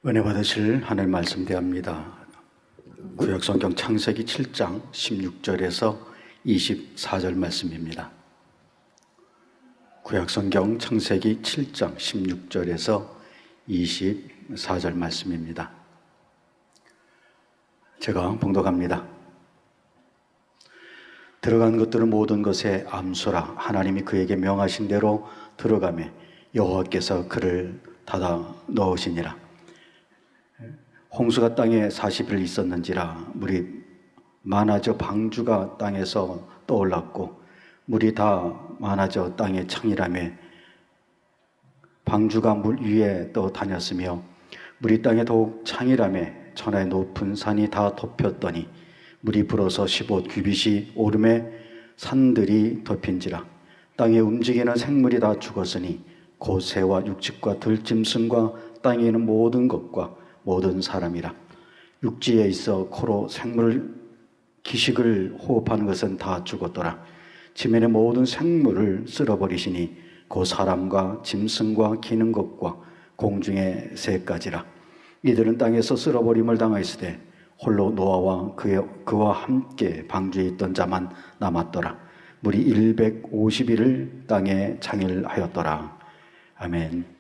은혜 받으실 하늘 말씀 대합니다. 구약성경 창세기 7장 16절에서 24절 말씀입니다. 구약성경 창세기 7장 16절에서 24절 말씀입니다. 제가 봉독합니다. 들어간 것들은 모든 것에 암소라. 하나님이 그에게 명하신 대로 들어가매 여호와께서 그를 닫아 넣으시니라. 홍수가 땅에 40일 있었는지라. 물이 많아져 방주가 땅에서 떠올랐고 물이 다 많아져 땅에 창이라매 방주가 물 위에 떠다녔으며 물이 땅에 더욱 창이라매 천하의 높은 산이 다 덮였더니 물이 불어서 15규빗이 오름에 산들이 덮인지라. 땅에 움직이는 생물이 다 죽었으니 곧 새와 육축과 들짐승과 땅에 있는 모든 것과 모든 사람이라. 육지에 있어 코로 생물 기식을 호흡하는 것은 다 죽었더라. 지면의 모든 생물을 쓸어버리시니 곧 사람과 짐승과 기는 것과 공중의 새까지라. 이들은 땅에서 쓸어버림을 당하였으되 홀로 노아와 그와 함께 방주에 있던 자만 남았더라. 물이 150일을 땅에 창일하였더라. 아멘.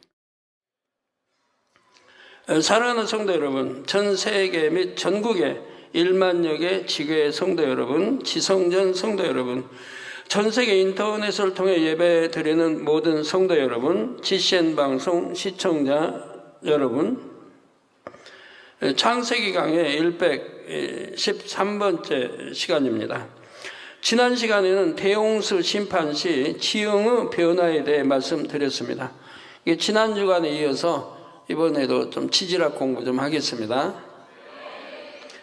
사랑하는 성도 여러분, 전 세계 및 전국의 1만여 개 지교회 성도 여러분, 지성전 성도 여러분, 전 세계 인터넷을 통해 예배 드리는 모든 성도 여러분, GCN 방송 시청자 여러분, 창세기 강의 113번째 시간입니다. 지난 시간에는 대홍수 심판 시 지형의 변화에 대해 말씀드렸습니다. 지난 주간에 이어서 이번에도 좀 지질학 공부 좀 하겠습니다.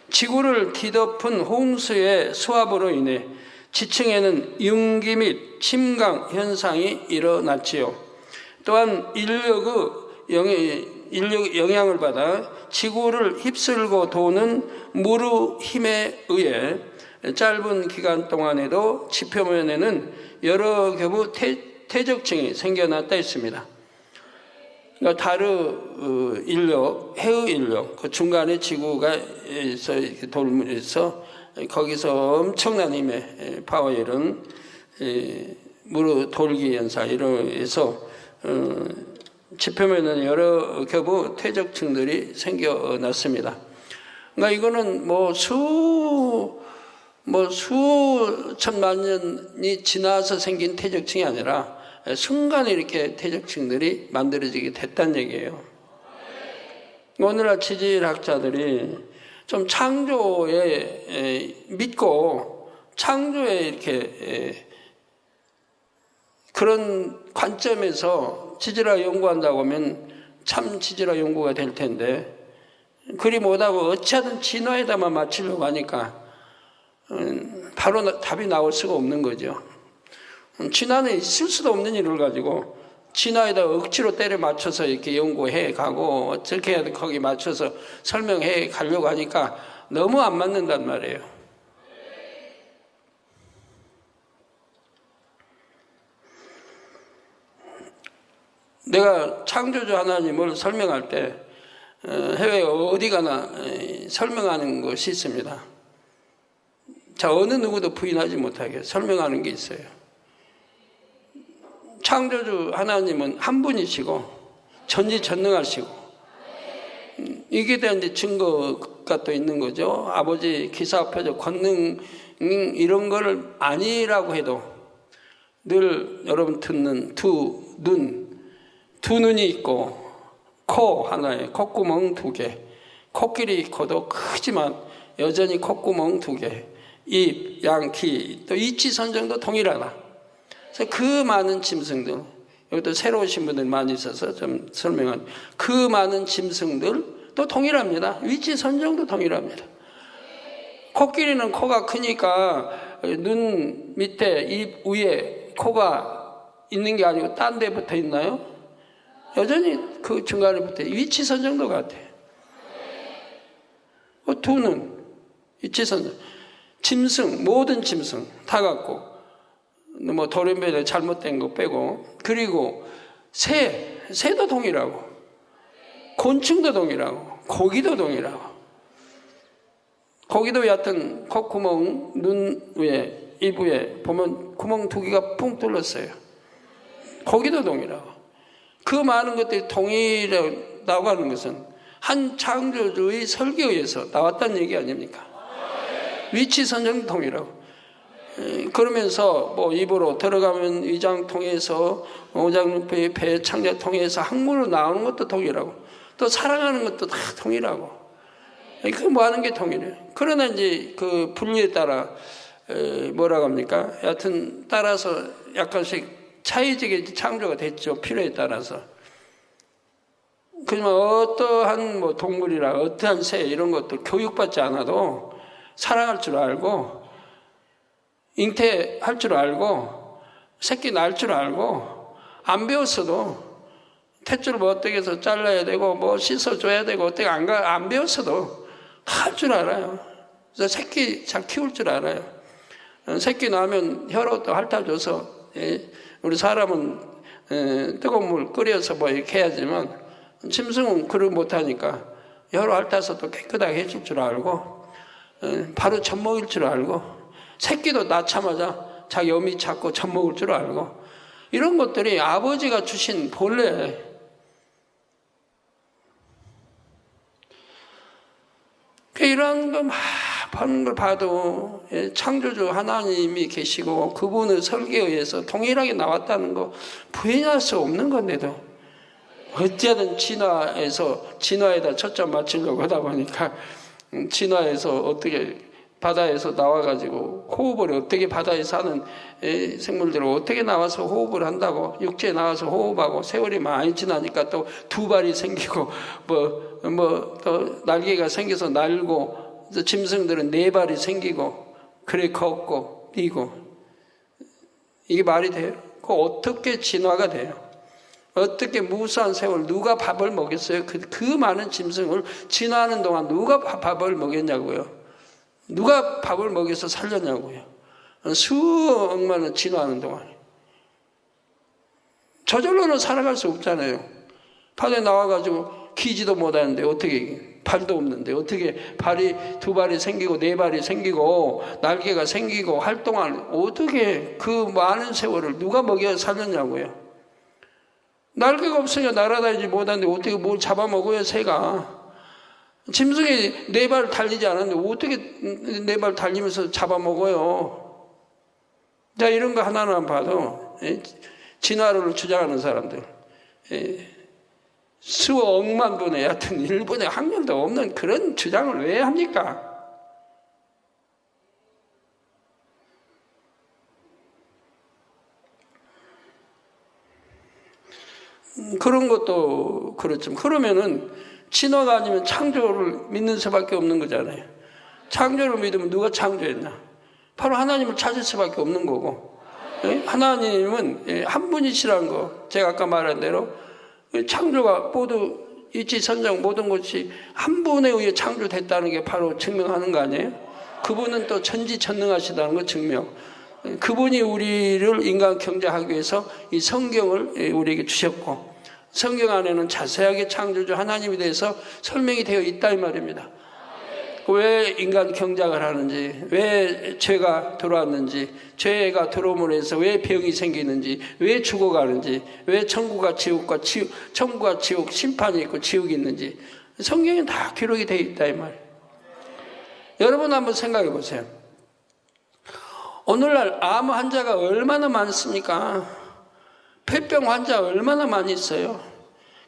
지구를 뒤덮은 홍수의 수압으로 인해 지층에는 융기 및 침강 현상이 일어났지요. 또한 인력의 영향을 받아 지구를 휩쓸고 도는 물의 힘에 의해 짧은 기간 동안에도 지표면에는 여러 겹의 퇴적층이 생겨났다 했습니다. 그러니까 달의 인력, 해의 인력, 그 중간에 지구가 이렇게 돌면서 거기서 엄청난 힘의 파워에 이런 무릎 돌기 현상 이러해서 지표면에는 여러 겹의 퇴적층들이 생겨났습니다. 그러니까 이거는 수천만 년이 지나서 생긴 퇴적층이 아니라 순간에 이렇게 퇴적층들이 만들어지게 됐다는 얘기예요. 오늘날 지질학자들이 좀 창조에 믿고 창조에 이렇게 그런 관점에서 지질학 연구한다고 하면 참 지질학 연구가 될 텐데 그리 못하고 어찌하든 진화에다만 맞추려고 하니까 바로 답이 나올 수가 없는 거죠. 진화는 있을 수도 없는 일을 가지고 진화에다 억지로 때려 맞춰서 이렇게 연구해 가고 어떻게 해야 거기 맞춰서 설명해 가려고 하니까 너무 안 맞는단 말이에요. 내가 창조주 하나님을 설명할 때 해외 어디 가나 설명하는 것이 있습니다. 자, 어느 누구도 부인하지 못하게 설명하는 게 있어요. 창조주 하나님은 한 분이시고 전지전능하시고 이게 대한 이제 증거가 또 있는 거죠. 아버지 기사표적 권능 이런 거를 아니라고 해도 늘 여러분 듣는 두 눈이 있고 코 하나에 콧구멍 2개, 코끼리 코도 크지만 여전히 콧구멍 2개, 입, 양, 귀, 또 이치선정도 동일하다. 그래서 그 많은 짐승들, 여기도 새로 오신 분들 많이 있어서 좀 설명한 그 많은 짐승들 또 동일합니다. 위치 선정도 동일합니다. 코끼리는 코가 크니까 눈 밑에 입 위에 코가 있는 게 아니고 딴 데 붙어 있나요? 여전히 그 중간에 붙어 위치 선정도 같아. 두 눈, 위치 선정. 짐승, 모든 짐승 다 같고 돌연변이 잘못된 거 빼고 그리고 새도 동일하고 곤충도 동일하고 거기도 동이라고. 거기도 여하튼 콧구멍, 눈 위에, 입 위에 보면 구멍 2개가 뿡 뚫렸어요. 거기도 동이라고. 그 많은 것들이 동이라고 하는 것은 한 창조주의 설계에 의해서 나왔다는 얘기 아닙니까? 위치 선정 동이라고. 그러면서 뭐 입으로 들어가면 위장 통해서 오장육부의 배 창자 통해서 항문으로 나오는 것도 동이라고. 또 사랑하는 것도 다 동이라고. 그 뭐 하는 게 동이래요. 그러나 이제 그 분리에 따라 뭐라고 합니까? 여하튼 따라서 약간씩 차이지게 창조가 됐죠. 필요에 따라서. 그지만 어떠한 뭐 동물이나 어떠한 새 이런 것도 교육받지 않아도 사랑할 줄 알고 잉태할 줄 알고 새끼 낳을 줄 알고 안 배웠어도 탯줄을 뭐 어떻게 해서 잘라야 되고 뭐 씻어줘야 되고 어떻게 안 배웠어도 할 줄 알아요. 그래서 새끼 잘 키울 줄 알아요. 새끼 낳으면 혀로 또 핥아줘서 우리 사람은 뜨거운 물 끓여서 뭐 이렇게 해야지만 짐승은 그걸 못하니까 혀로 핥아서 또 깨끗하게 해줄 줄 알고 바로 젖먹일 줄 알고 새끼도 낳자마자 자기 어미 찾고 젖먹을 줄 알고 이런 것들이 아버지가 주신 본래 이런 거 막 보는 걸 봐도 창조주 하나님이 계시고 그분의 설계에 의해서 동일하게 나왔다는 거 부인할 수 없는 건데도 어찌하든 진화에다 초점 맞추려고 하다 보니까 진화에서 어떻게 바다에서 나와가지고 호흡을 어떻게 바다에 사는 생물들을 어떻게 나와서 호흡을 한다고 육지에 나와서 호흡하고 세월이 많이 지나니까 또 2발이 생기고 또 날개가 생겨서 날고 짐승들은 4발이 생기고 그래 걷고 뛰고 이게 말이 돼요? 그 어떻게 진화가 돼요? 어떻게 무수한 세월 누가 밥을 먹였어요? 그 많은 짐승을 진화하는 동안 누가 밥을 먹였냐고요? 누가 밥을 먹여서 살렸냐고요? 수억만은 진화하는 동안. 저절로는 살아갈 수 없잖아요. 바다에 나와가지고 기지도 못하는데 어떻게 발도 없는데 어떻게 발이 2발이 생기고 4발이 생기고 날개가 생기고 할 동안 어떻게 그 많은 세월을 누가 먹여 살렸냐고요? 날개가 없으니까 날아다니지 못하는데 어떻게 뭘 잡아먹어요 새가? 짐승이 4발 달리지 않았는데 어떻게 4발 달리면서 잡아먹어요? 자, 이런 거 하나만 봐도 진화론을 주장하는 사람들 수억만 분의 하여튼 일본에 학년도 없는 그런 주장을 왜 합니까? 그런 것도 그렇죠. 그러면은 진화가 아니면 창조를 믿는 수밖에 없는 거잖아요. 창조를 믿으면 누가 창조했나? 바로 하나님을 찾을 수밖에 없는 거고 하나님은 한 분이시라는 거 제가 아까 말한 대로 창조가 모두 이치선정 모든 것이 한 분에 의해 창조됐다는 게 바로 증명하는 거 아니에요? 그분은 또 전지전능하시다는 거 증명. 그분이 우리를 인간 경제하기 위해서 이 성경을 우리에게 주셨고 성경 안에는 자세하게 창조주 하나님에 대해서 설명이 되어 있다 이 말입니다. 왜 인간 경작을 하는지, 왜 죄가 들어왔는지, 죄가 들어옴으로 해서 왜 병이 생기는지, 왜 죽어가는지, 왜 천국과 지옥 심판이 있고 지옥이 있는지 성경에 다 기록이 되어 있다 이 말이에요. 여러분 한번 생각해 보세요. 오늘날 암 환자가 얼마나 많습니까? 폐병 환자 얼마나 많이 있어요?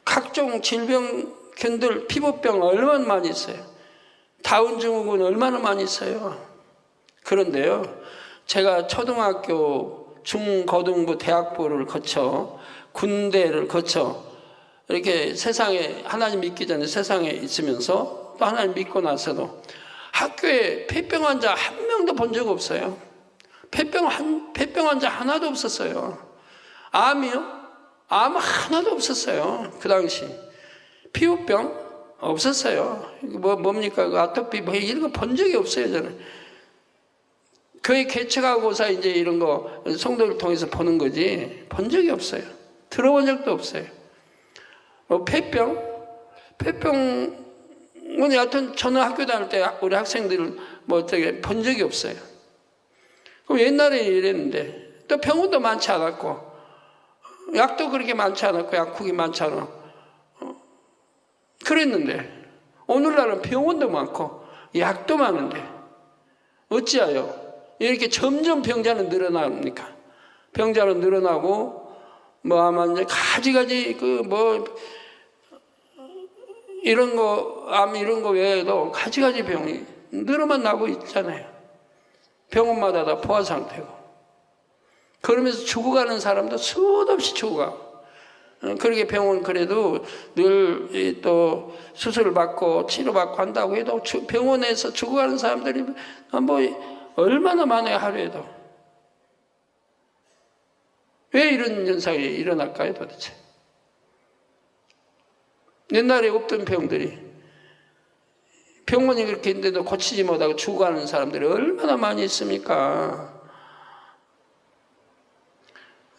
각종 질병균들 피부병 얼마나 많이 있어요? 다운 증후군 얼마나 많이 있어요? 그런데요, 제가 초등학교, 중고등부, 대학부를 거쳐 군대를 거쳐 이렇게 세상에 하나님 믿기 전에 세상에 있으면서 또 하나님 믿고 나서도 학교에 폐병 환자 한 명도 본 적 없어요. 폐병 환자 하나도 없었어요. 암이요? 암 하나도 없었어요. 그 당시. 피부병? 없었어요. 뭡니까? 아토피, 이런 거 본 적이 없어요, 저는. 교회 개척하고서 이제 이런 거 성도를 통해서 보는 거지, 본 적이 없어요. 들어본 적도 없어요. 폐병 오늘 여하튼 저는 학교 다닐 때 우리 학생들을 뭐 어떻게 본 적이 없어요. 그럼 옛날에 이랬는데 또 병원도 많지 않았고 약도 그렇게 많지 않았고 약국이 많지 않아. 그랬는데 오늘날은 병원도 많고 약도 많은데 어찌하여 이렇게 점점 병자는 늘어납니까? 병자는 늘어나고 뭐 아마 이제 가지가지 이런 거, 암 이런 거 외에도 가지가지 병이 늘어만 나고 있잖아요. 병원마다 다 포화 상태고. 그러면서 죽어가는 사람도 수도 없이 죽어가고. 그렇게 병원 그래도 늘 또 수술을 받고 치료받고 한다고 해도 병원에서 죽어가는 사람들이 뭐 얼마나 많아요, 하루에도. 왜 이런 현상이 일어날까요, 도대체? 옛날에 없던 병들이 병원이 그렇게 있는데도 고치지 못하고 죽어가는 사람들이 얼마나 많이 있습니까?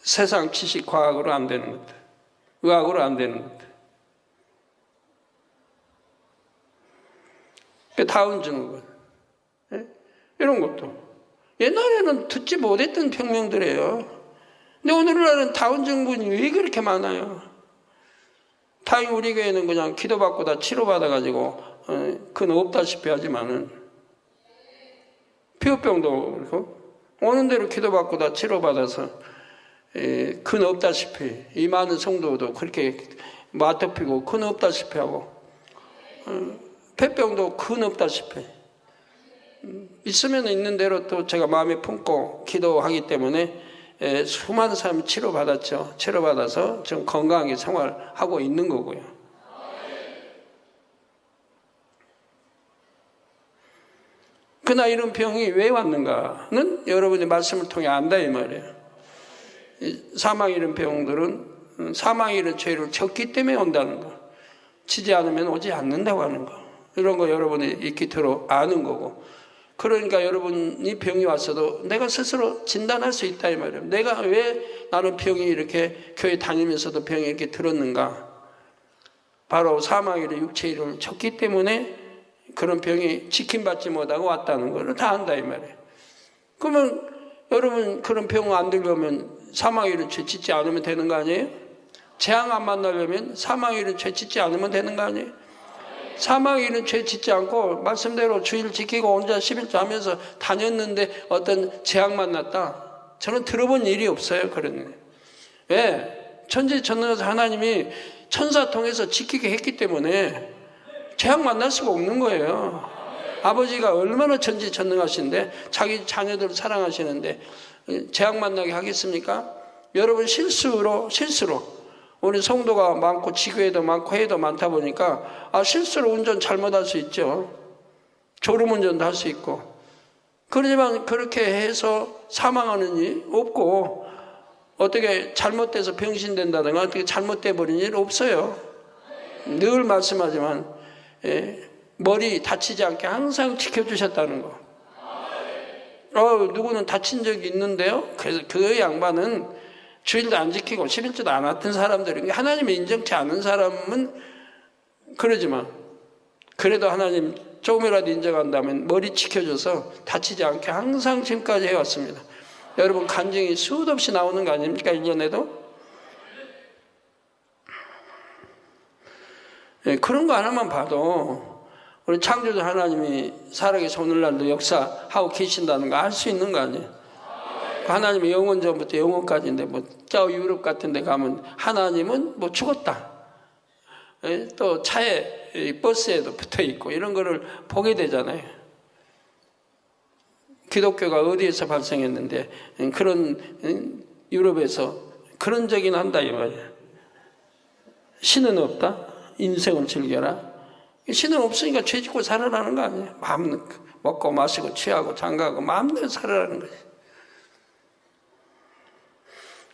세상 지식 과학으로 안 되는 것들, 의학으로 안 되는 것들. 다운증후군 이런 것도 옛날에는 듣지 못했던 병명들이에요. 근데 오늘날은 다운증후군이 왜 그렇게 많아요? 다행히 우리 교회는 그냥 기도받고 다 치료받아가지고 그건 없다시피 하지만은 피부병도 그렇고 오는 대로 기도받고 다 치료받아서 그건 없다시피 이 많은 성도도 그렇게 아토피고 그건 없다시피 하고 폐병도 그건 없다시피 있으면 있는 대로 또 제가 마음에 품고 기도하기 때문에 수많은 사람이 치료받았죠. 치료받아서 지금 건강하게 생활하고 있는 거고요. 그러나 이런 병이 왜 왔는가는 여러분의 말씀을 통해 안다 이 말이에요. 사망 이런 병들은 사망 이런 죄를 졌기 때문에 온다는 거. 지지 않으면 오지 않는다고 하는 거. 이런 거 여러분이 익히도록 아는 거고. 그러니까 여러분이 병이 왔어도 내가 스스로 진단할 수 있다 이 말이에요. 내가 왜 나는 병이 이렇게 교회 다니면서도 병이 이렇게 들었는가. 바로 사망이를 육체를 쳤기 때문에 그런 병이 지킴받지 못하고 왔다는 걸 다 안다 이 말이에요. 그러면 여러분 그런 병 안 들려면 사망이를 죄 짓지 않으면 되는 거 아니에요? 재앙 안 만나려면 사망이를 죄 짓지 않으면 되는 거 아니에요? 사망이는 죄 짓지 않고 말씀대로 주일 지키고 혼자 11조 하면서 다녔는데 어떤 재앙 만났다. 저는 들어본 일이 없어요. 그런 왜? 천지전능하신 하나님이 천사 통해서 지키게 했기 때문에 재앙 만날 수가 없는 거예요. 아버지가 얼마나 천지전능하신데 자기 자녀들을 사랑하시는데 재앙 만나게 하겠습니까? 여러분 실수로 우리 성도가 많고 지교회도 많고 해도 많다 보니까 실수로 운전 잘못할 수 있죠. 졸음운전도 할 수 있고. 그러지만 그렇게 해서 사망하는 일 없고 어떻게 잘못돼서 병신된다든가 어떻게 잘못돼 버린 일 없어요. 늘 말씀하지만 머리 다치지 않게 항상 지켜주셨다는 거. 누구는 다친 적이 있는데요. 그래서 그 양반은 주일도 안 지키고 11조도 안 왔던 사람들이 하나님이 인정치 않은 사람은 그러지만 그래도 하나님 조금이라도 인정한다면 머리 지켜줘서 다치지 않게 항상 지금까지 해왔습니다. 여러분 간증이 수도 없이 나오는 거 아닙니까? 1년에도? 그런 거 하나만 봐도 우리 창조주 하나님이 살아계신 오늘날도 역사하고 계신다는 거 알 수 있는 거 아니에요? 하나님이 영원 전부터 영원까지인데 저 유럽 같은 데 가면 하나님은 죽었다. 또 차에 버스에도 붙어 있고 이런 거를 보게 되잖아요. 기독교가 어디에서 발생했는데 그런 유럽에서 그런 적이나 한다 이 말이에요. 신은 없다. 인생을 즐겨라. 신은 없으니까 죄 짓고 살아라는 거 아니에요. 마음대로 먹고 마시고 취하고 장가하고 마음대로 살아라는 거지.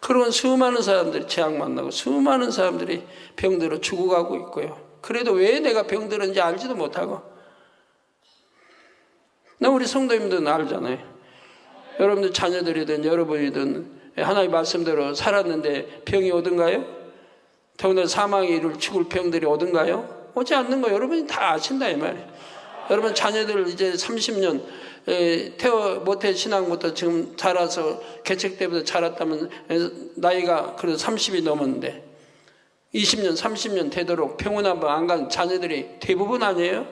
그런 수많은 사람들이 재앙 만나고 수많은 사람들이 병들어 죽어가고 있고요. 그래도 왜 내가 병들었는지 알지도 못하고. 우리 성도님들은 알잖아요. 여러분들 자녀들이든 여러분이든 하나님의 말씀대로 살았는데 병이 오든가요? 더군다나 사망이 이룰 죽을 병들이 오든가요? 오지 않는 거 여러분이 다 아신다 이 말이에요. 여러분 자녀들 이제 30년 모태 신앙부터 지금 자라서 개척 때부터 자랐다면 나이가 그래도 30이 넘었는데 20년 30년 되도록 병원 한 번 안 간 자녀들이 대부분 아니에요?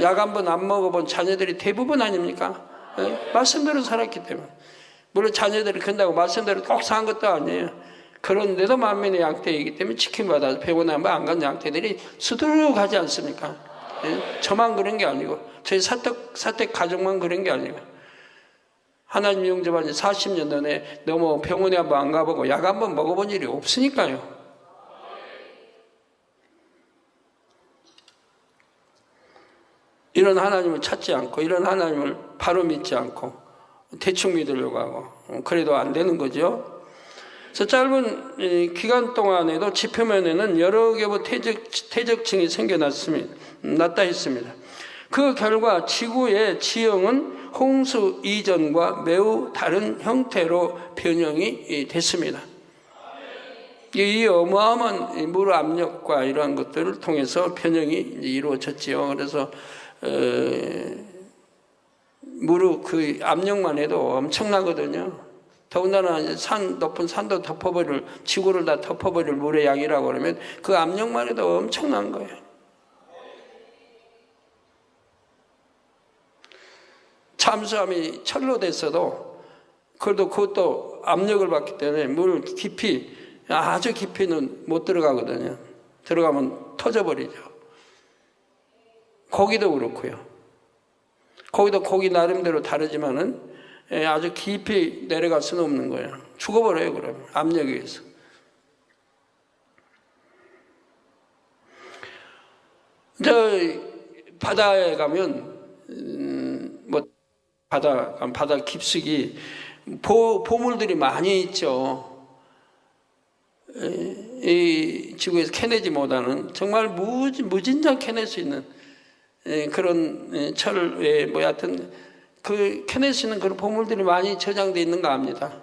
약 한 번 안 먹어본 자녀들이 대부분 아닙니까? 말씀대로 살았기 때문에. 물론 자녀들이 근다고 말씀대로 꼭 산 것도 아니에요. 그런데도 만민의 양떼이기 때문에 지킴받아서 병원에 한 번 안 간 양떼들이 수두룩하지 않습니까? 저만 그런 게 아니고 저희 사택 가족만 그런 게 아니고 하나님 영접한 지 40년 전에 너무 병원에 한 번 안 가보고 약 한 번 먹어본 일이 없으니까요. 이런 하나님을 찾지 않고 이런 하나님을 바로 믿지 않고 대충 믿으려고 하고 그래도 안 되는 거죠. 그래서 짧은 기간 동안에도 지표면에는 여러 개의 퇴적층이 생겨났다 했습니다. 그 결과 지구의 지형은 홍수 이전과 매우 다른 형태로 변형이 됐습니다. 이 어마어마한 물 압력과 이러한 것들을 통해서 변형이 이루어졌지요. 그래서 무릎 그 압력만 해도 엄청나거든요. 더군다나 높은 산도 덮어버릴, 지구를 다 덮어버릴 물의 양이라고 그러면 그 압력만 해도 엄청난 거예요. 잠수함이 철로 됐어도 그래도 그것도 압력을 받기 때문에 물 깊이 아주 깊이는 못 들어가거든요. 들어가면 터져버리죠. 고기도 그렇고요. 거기도 고기 나름대로 다르지만은 아주 깊이 내려갈 수는 없는 거예요. 죽어버려요, 그러면. 압력에 의해서. 바다에 가면, 바다 깊숙이 보물들이 많이 있죠. 이 지구에서 캐내지 못하는, 정말 무진장 캐낼 수 있는 그런 철에 하여튼 캐낼 수 있는 그런 보물들이 많이 저장되어 있는가 합니다.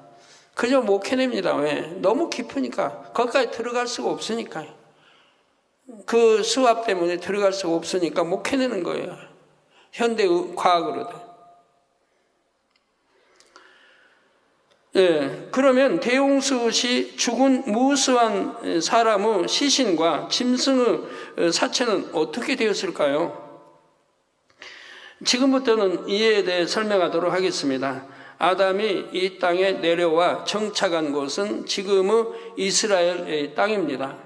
그저 못 캐냅니다. 왜? 너무 깊으니까. 거기까지 들어갈 수가 없으니까요. 그 수압 때문에 들어갈 수가 없으니까 못 캐내는 거예요. 현대 과학으로도. 그러면 대홍수 시 죽은 무수한 사람의 시신과 짐승의 사체는 어떻게 되었을까요? 지금부터는 이에 대해 설명하도록 하겠습니다. 아담이 이 땅에 내려와 정착한 곳은 지금의 이스라엘 땅입니다.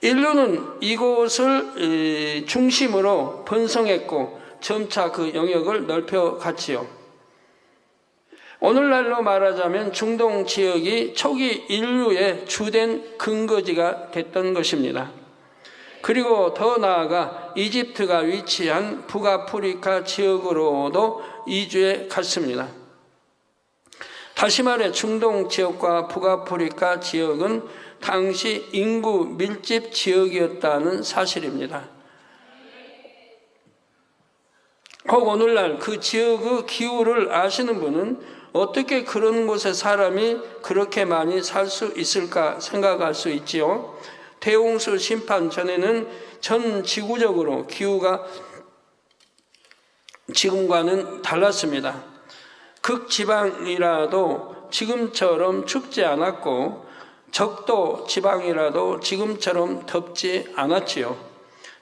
인류는 이곳을 중심으로 번성했고 점차 그 영역을 넓혀갔지요. 오늘날로 말하자면 중동 지역이 초기 인류의 주된 근거지가 됐던 것입니다. 그리고 더 나아가 이집트가 위치한 북아프리카 지역으로도 이주해 갔습니다. 다시 말해 중동 지역과 북아프리카 지역은 당시 인구 밀집 지역이었다는 사실입니다. 혹 오늘날 그 지역의 기후를 아시는 분은 어떻게 그런 곳에 사람이 그렇게 많이 살 수 있을까 생각할 수 있지요. 대홍수 심판 전에는 전 지구적으로 기후가 지금과는 달랐습니다. 극지방이라도 지금처럼 춥지 않았고 적도 지방이라도 지금처럼 덥지 않았지요.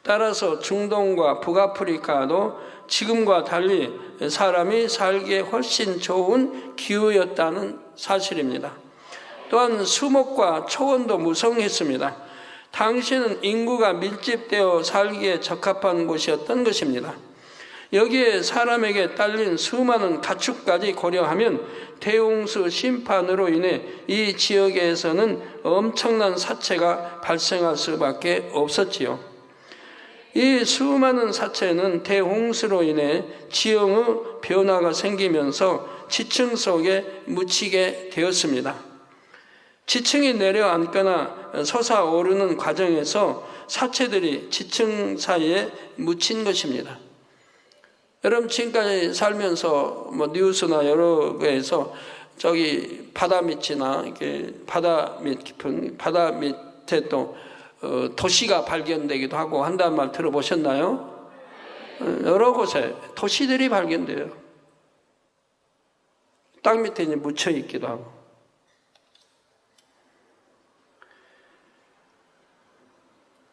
따라서 중동과 북아프리카도 지금과 달리 사람이 살기에 훨씬 좋은 기후였다는 사실입니다. 또한 수목과 초원도 무성했습니다. 당시에는 인구가 밀집되어 살기에 적합한 곳이었던 것입니다. 여기에 사람에게 딸린 수많은 가축까지 고려하면 대홍수 심판으로 인해 이 지역에서는 엄청난 사체가 발생할 수밖에 없었지요. 이 수많은 사체는 대홍수로 인해 지형의 변화가 생기면서 지층 속에 묻히게 되었습니다. 지층이 내려앉거나 솟아오르는 과정에서 사체들이 지층 사이에 묻힌 것입니다. 여러분 지금까지 살면서 뉴스나 여러 개에서 저기 바다 밑이나 이렇게 바다 밑 깊은 바다 밑에 또 도시가 발견되기도 하고 한다는 말 들어보셨나요? 여러 곳에 도시들이 발견돼요. 땅 밑에 이제 묻혀 있기도 하고.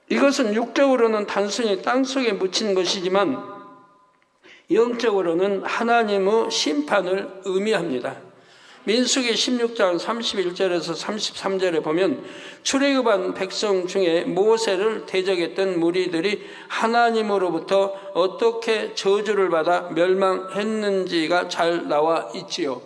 이것은 육적으로는 단순히 땅속에 묻힌 것이지만 영적으로는 하나님의 심판을 의미합니다. 민수기 16장 31절에서 33절에 보면 출애굽한 백성 중에 모세를 대적했던 무리들이 하나님으로부터 어떻게 저주를 받아 멸망했는지가 잘 나와 있지요.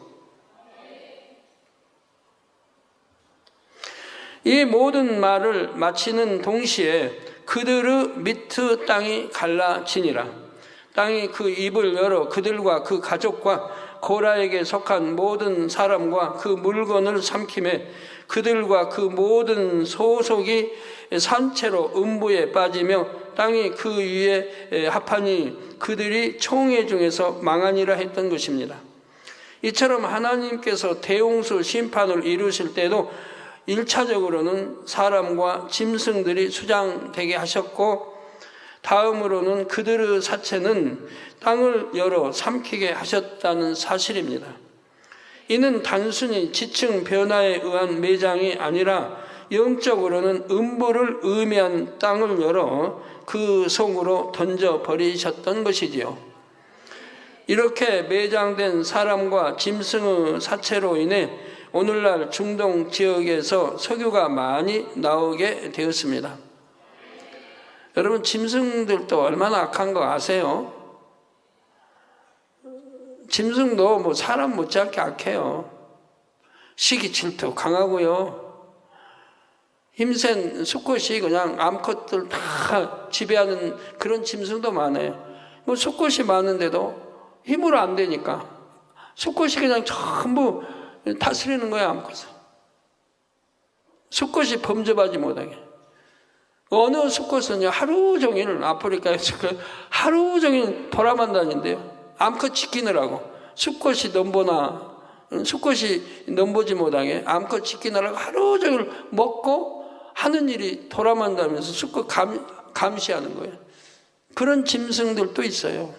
이 모든 말을 마치는 동시에 그들의 밑의 땅이 갈라지니라. 땅이 그 입을 열어 그들과 그 가족과 고라에게 속한 모든 사람과 그 물건을 삼키매 그들과 그 모든 소속이 산채로 음부에 빠지며 땅이 그 위에 합하니 그들이 총회 중에서 망하니라 했던 것입니다. 이처럼 하나님께서 대홍수 심판을 이루실 때도 1차적으로는 사람과 짐승들이 수장되게 하셨고 다음으로는 그들의 사체는 땅을 열어 삼키게 하셨다는 사실입니다. 이는 단순히 지층 변화에 의한 매장이 아니라 영적으로는 음부를 의미한 땅을 열어 그 속으로 던져버리셨던 것이지요. 이렇게 매장된 사람과 짐승의 사체로 인해 오늘날 중동 지역에서 석유가 많이 나오게 되었습니다. 여러분, 짐승들도 얼마나 악한 거 아세요? 짐승도 뭐 사람 못지않게 악해요. 시기 질투 강하고요. 힘센 수컷이 그냥 암컷들 다 지배하는 그런 짐승도 많아요. 뭐 수컷이 많은데도 힘으로 안 되니까 수컷이 그냥 전부 다스리는 거야, 암컷은. 수컷이 범접하지 못하게. 어느 수컷은 하루 종일 아프리카에서 하루 종일 돌아만 다닌대요. 암컷 지키느라고. 수컷이 넘보지 못하게 암컷 지키느라고 하루 종일 먹고 하는 일이 돌아만 다니면서 수컷 감시하는 거예요. 그런 짐승들도 있어요.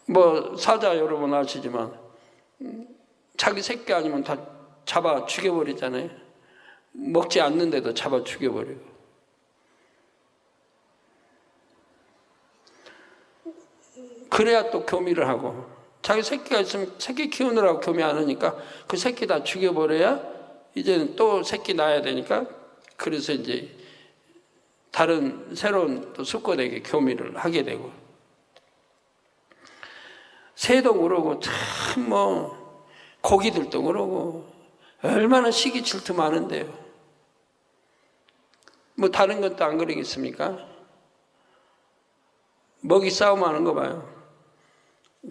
뭐 사자 여러분 아시지만 자기 새끼 아니면 다 잡아 죽여버리잖아요. 먹지 않는데도 잡아 죽여버리고. 그래야 또 교미를 하고. 자기 새끼가 있으면 새끼 키우느라고 교미 안 하니까 그 새끼 다 죽여버려야 이제는 또 새끼 낳아야 되니까 그래서 이제 다른 새로운 또 수컷에게 교미를 하게 되고. 새도 그러고 참 고기들도 그러고 얼마나 시기 질투 많은데요. 뭐 다른 것도 안 그러겠습니까? 먹이 싸움하는 거 봐요.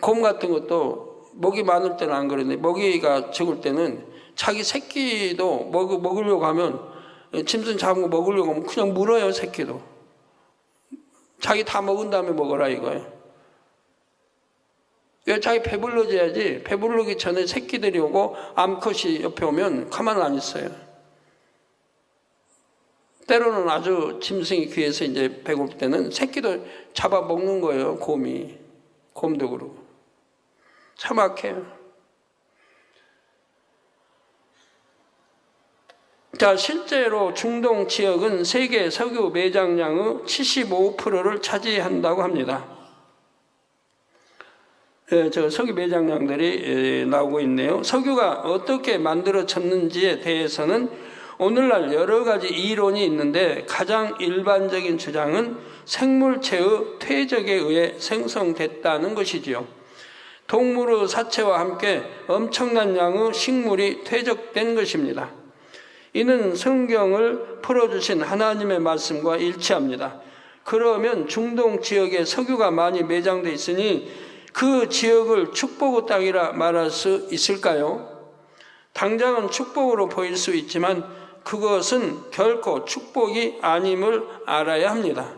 곰 같은 것도 먹이 많을 때는 안 그러는데 먹이가 적을 때는 자기 새끼도 먹으려고 하면 짐승 잡은 거 먹으려고 하면 그냥 물어요. 새끼도. 자기 다 먹은 다음에 먹어라 이거예요. 자기 배불러져야지. 배부르기 전에 새끼들이 오고 암컷이 옆에 오면 가만 안 있어요. 때로는 아주 짐승이 귀해서 이제 배고플 때는 새끼도 잡아먹는 거예요. 곰도 그러고. 참 악해요. 자, 실제로 중동 지역은 세계 석유 매장량의 75%를 차지한다고 합니다. 저 석유 매장량들이 나오고 있네요. 석유가 어떻게 만들어졌는지에 대해서는 오늘날 여러 가지 이론이 있는데 가장 일반적인 주장은 생물체의 퇴적에 의해 생성됐다는 것이지요. 동물의 사체와 함께 엄청난 양의 식물이 퇴적된 것입니다. 이는 성경을 풀어주신 하나님의 말씀과 일치합니다. 그러면 중동 지역에 석유가 많이 매장되어 있으니 그 지역을 축복의 땅이라 말할 수 있을까요? 당장은 축복으로 보일 수 있지만 그것은 결코 축복이 아님을 알아야 합니다.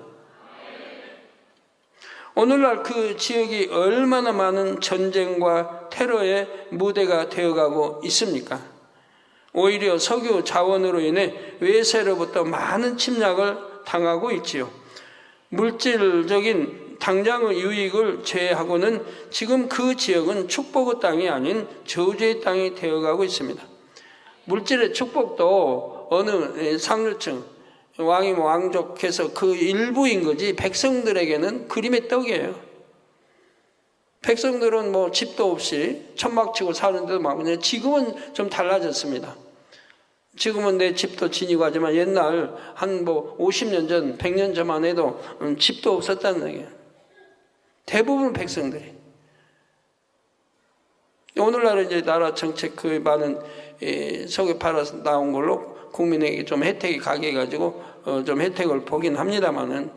오늘날 그 지역이 얼마나 많은 전쟁과 테러의 무대가 되어가고 있습니까? 오히려 석유 자원으로 인해 외세로부터 많은 침략을 당하고 있지요. 물질적인 당장의 유익을 제외하고는 지금 그 지역은 축복의 땅이 아닌 저주의 땅이 되어가고 있습니다. 물질의 축복도 어느 상류층, 왕이면 왕족해서 그 일부인 거지 백성들에게는 그림의 떡이에요. 백성들은 뭐 집도 없이 천막치고 사는 데도 많고, 지금은 좀 달라졌습니다. 지금은 내 집도 지니고 하지만 옛날 한 뭐 50년 전, 100년 전만 해도 집도 없었다는 얘기예요. 대부분 백성들이. 오늘날 이제 나라 정책 그 많은 석유 팔아서 나온 걸로 국민에게 좀 혜택이 가게 해가지고 좀 혜택을 보긴 합니다만은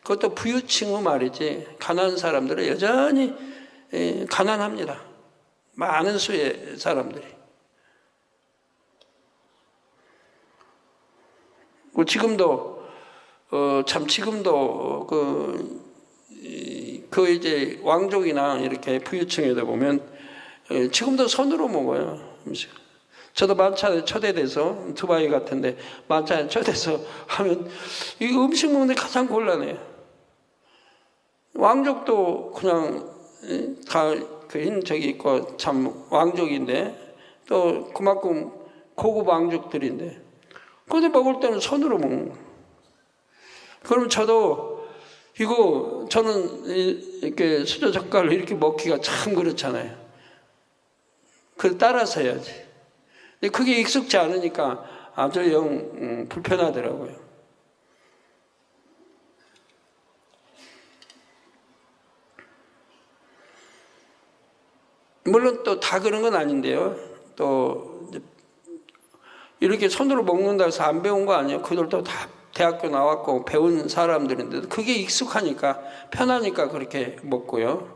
그것도 부유층의 말이지 가난한 사람들은 여전히 가난합니다. 많은 수의 사람들이. 지금도 지금도 그 이제 왕족이나 이렇게 부유층에다 보면 지금도 손으로 먹어요, 음식. 저도 만찬에 초대돼서 두바이 같은데 만찬에 초대돼서 하면 이 음식 먹는데 가장 곤란해요. 왕족도 그냥 다 그 흰 저기 있고 참 왕족인데 또 그만큼 고급 왕족들인데 근데 먹을 때는 손으로 먹는 거예요. 그럼 저도 이거 저는 이렇게 수저 젓갈로 이렇게 먹기가 참 그렇잖아요. 그걸 따라서 해야지. 근데 그게 익숙지 않으니까 아주 영 불편하더라고요. 물론 또 다 그런 건 아닌데요. 또 이렇게 손으로 먹는다고 해서 안 배운 거 아니에요. 그들도 다 대학교 나왔고 배운 사람들인데 그게 익숙하니까 편하니까 그렇게 먹고요.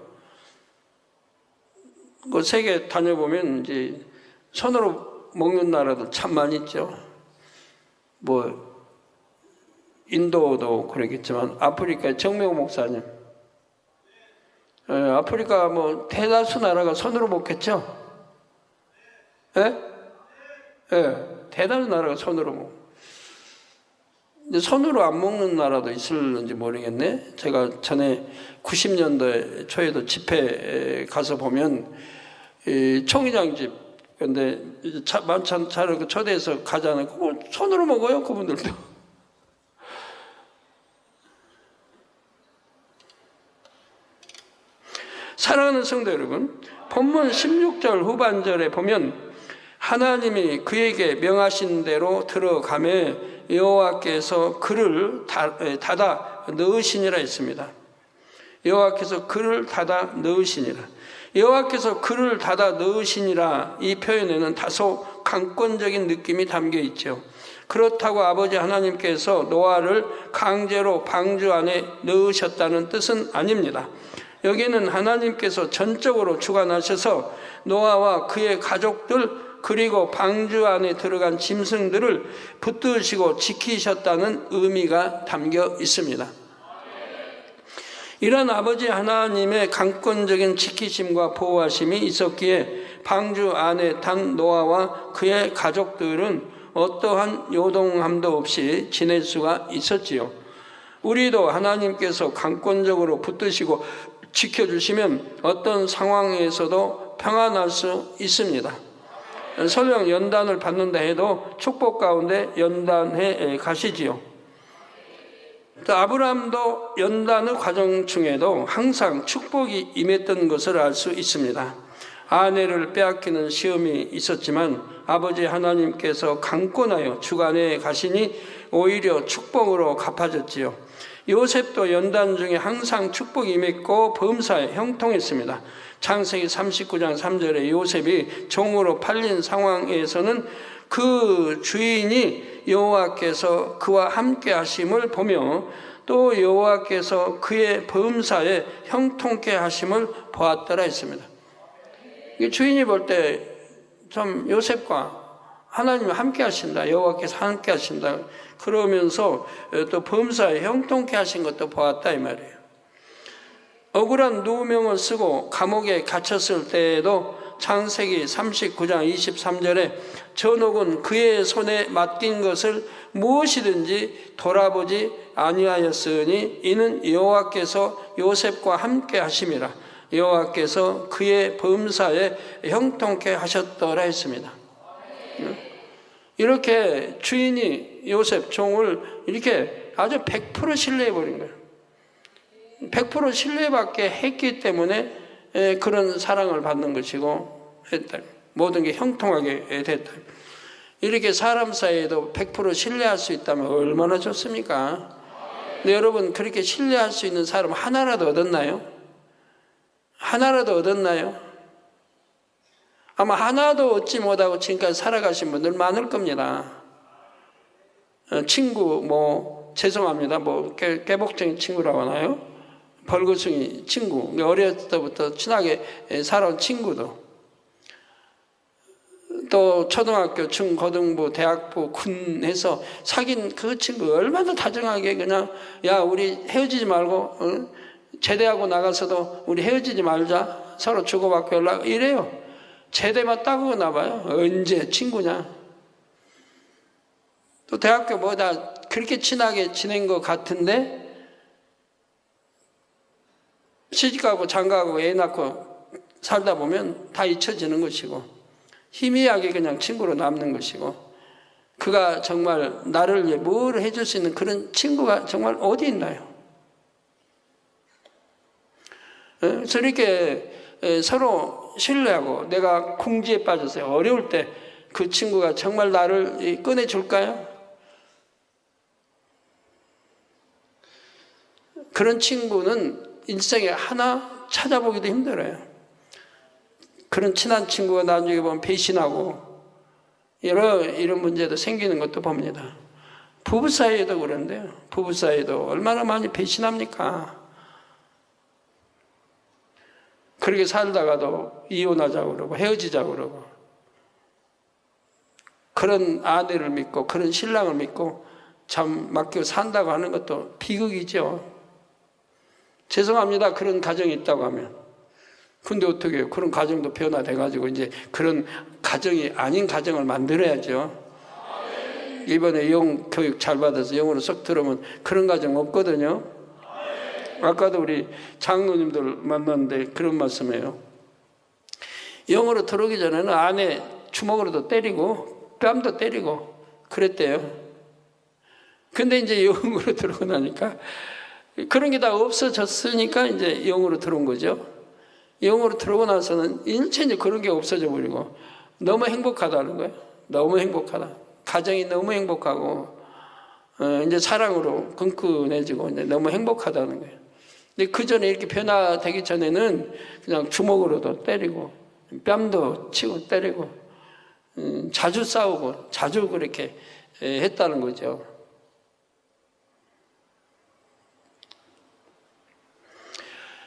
그 세계 다녀보면 이제 손으로 먹는 나라도 참 많이 있죠. 뭐 인도도 그러겠지만 아프리카의 정명 목사님, 아프리카 뭐 대다수 나라가 손으로 먹겠죠. 예? 예, 대다수 나라가 손으로 먹어. 근데 손으로 안 먹는 나라도 있을는지 모르겠네. 제가 전에 90년대 초에도 집회 가서 보면 총회장 집, 근데 만찬 차려 초대해서 가잖아요. 그거 손으로 먹어요, 그분들도. 사랑하는 성도 여러분, 본문 16절 후반절에 보면 하나님이 그에게 명하신 대로 들어가매 여호와께서 그를 닫아 넣으시니라 했습니다. 여호와께서 그를 닫아 넣으시니라. 여호와께서 그를 닫아 넣으시니라 이 표현에는 다소 강권적인 느낌이 담겨 있죠. 그렇다고 아버지 하나님께서 노아를 강제로 방주 안에 넣으셨다는 뜻은 아닙니다. 여기는 하나님께서 전적으로 주관하셔서 노아와 그의 가족들 그리고 방주 안에 들어간 짐승들을 붙드시고 지키셨다는 의미가 담겨 있습니다. 이런 아버지 하나님의 강권적인 지키심과 보호하심이 있었기에 방주 안에 탄 노아와 그의 가족들은 어떠한 요동함도 없이 지낼 수가 있었지요. 우리도 하나님께서 강권적으로 붙드시고 지켜주시면 어떤 상황에서도 평안할 수 있습니다. 설령 연단을 받는다 해도 축복 가운데 연단해 가시지요. 또 아브라함도 연단의 과정 중에도 항상 축복이 임했던 것을 알 수 있습니다. 아내를 빼앗기는 시험이 있었지만 아버지 하나님께서 강권하여 주관해 가시니 오히려 축복으로 갚아졌지요. 요셉도 연단 중에 항상 축복이 임했고 범사에 형통했습니다. 창세기 39장 3절에 요셉이 종으로 팔린 상황에서는 그 주인이 여호와께서 그와 함께 하심을 보며 또 여호와께서 그의 범사에 형통케 하심을 보았더라 했습니다. 주인이 볼 때 참 요셉과 하나님이 함께 하신다, 여호와께서 함께 하신다 그러면서 또 범사에 형통케 하신 것도 보았다 이 말이에요. 억울한 누명을 쓰고 감옥에 갇혔을 때에도 창세기 39장 23절에 전옥은 그의 손에 맡긴 것을 무엇이든지 돌아보지 아니하였으니 이는 여호와께서 요셉과 함께 하심이라. 여호와께서 그의 범사에 형통케 하셨더라 했습니다. 이렇게 주인이 요셉 종을 이렇게 아주 100% 신뢰해버린 거예요. 100% 신뢰받게 했기 때문에 그런 사랑을 받는 것이고 했다. 모든 게 형통하게 됐다. 이렇게 사람 사이에도 100% 신뢰할 수 있다면 얼마나 좋습니까? 근데 여러분 그렇게 신뢰할 수 있는 사람 하나라도 얻었나요? 하나라도 얻었나요? 아마 하나도 얻지 못하고 지금까지 살아가신 분들 많을 겁니다. 친구 죄송합니다. 깨복쟁이 친구라고 하나요? 벌거숭이 친구, 어렸을 때부터 친하게 살아온 친구도, 또 초등학교, 중고등부, 대학부, 군에서 사귄 그 친구 얼마나 다정하게 그냥 야 우리 헤어지지 말고 제대하고 나가서도 우리 헤어지지 말자, 서로 주고받고 연락 이래요. 제대만 따고 나봐요. 언제 친구냐. 또 대학교 다 그렇게 친하게 지낸 것 같은데 시집가고 장가가고 애 낳고 살다 보면 다 잊혀지는 것이고 희미하게 그냥 친구로 남는 것이고, 그가 정말 나를 위해 뭘 해줄 수 있는 그런 친구가 정말 어디 있나요? 그래서 이렇게 서로 신뢰하고 내가 궁지에 빠졌어요. 어려울 때 그 친구가 정말 나를 꺼내줄까요? 그런 친구는 일생에 하나 찾아보기도 힘들어요. 그런 친한 친구가 나중에 보면 배신하고 이런 문제도 생기는 것도 봅니다. 부부 사이에도 그런데요. 부부 사이에도 얼마나 많이 배신합니까? 그렇게 살다가도 이혼하자고 그러고 헤어지자고 그러고, 그런 아내를 믿고 그런 신랑을 믿고 참 맡기고 산다고 하는 것도 비극이죠. 죄송합니다. 그런 가정이 있다고 하면. 근데 어떻게 해요? 그런 가정도 변화돼가지고 이제 그런 가정이 아닌 가정을 만들어야죠. 이번에 영 교육 잘 받아서 영어로 쏙 들으면 그런 가정 없거든요. 아까도 우리 장로님들 만났는데 그런 말씀이에요. 영어로 들어오기 전에는 아내 주먹으로도 때리고 뺨도 때리고 그랬대요. 근데 이제 영어로 들어오고 나니까 그런 게 다 없어졌으니까 이제 영어로 들어온 거죠. 영어로 들어오고 나서는 일체 이제 그런 게 없어져 버리고 너무 행복하다는 거예요. 너무 행복하다. 가정이 너무 행복하고 이제 사랑으로 끈끈해지고 이제 너무 행복하다는 거예요. 근데 그 전에 이렇게 변화되기 전에는 그냥 주먹으로도 때리고 뺨도 치고 때리고 자주 싸우고 자주 그렇게 했다는 거죠.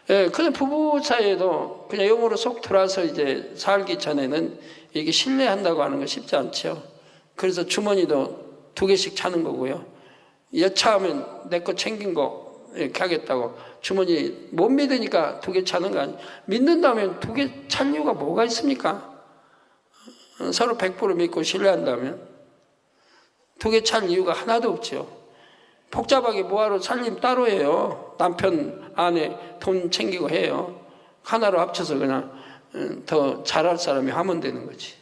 그냥 부부 사이에도 그냥 영으로 속 들어와서 이제 살기 전에는 이게 신뢰한다고 하는 거 쉽지 않죠. 그래서 주머니도 2개씩 차는 거고요. 여차하면 내 거 챙긴 거 이렇게 하겠다고 주머니 못 믿으니까 2개 차는 거 아니에요. 믿는다면 2개 찰 이유가 뭐가 있습니까? 서로 100% 믿고 신뢰한다면 2개 찰 이유가 하나도 없죠. 복잡하게 뭐하러 살림 따로 해요. 남편, 아내 돈 챙기고 해요. 하나로 합쳐서 그냥 더 잘할 사람이 하면 되는 거지.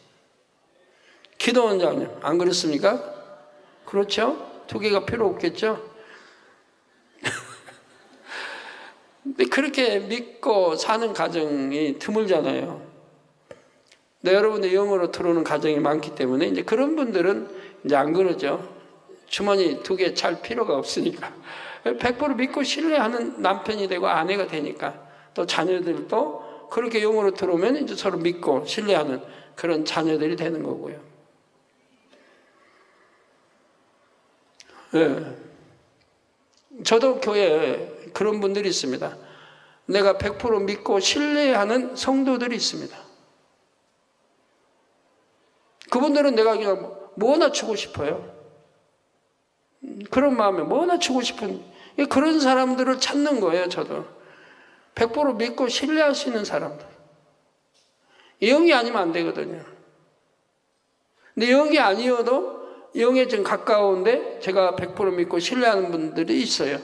기도 원장님 안 그렇습니까? 그렇죠? 2개가 필요 없겠죠? 근데 그렇게 믿고 사는 가정이 드물잖아요. 네, 여러분의 영어로 들어오는 가정이 많기 때문에 이제 그런 분들은 이제 안 그러죠. 주머니 2개 찰 필요가 없으니까 100% 믿고 신뢰하는 남편이 되고 아내가 되니까, 또 자녀들도 그렇게 영으로 들어오면 이제 서로 믿고 신뢰하는 그런 자녀들이 되는 거고요. 네. 저도 교회에 그런 분들이 있습니다. 내가 100% 믿고 신뢰하는 성도들이 있습니다. 그분들은 내가 그냥 뭐나 주고 싶어요. 그런 마음에 뭐나 주고 싶은 그런 사람들을 찾는 거예요. 저도 100% 믿고 신뢰할 수 있는 사람들. 영이 아니면 안 되거든요. 근데 영이 아니어도 영에 좀 가까운데 제가 100% 믿고 신뢰하는 분들이 있어요.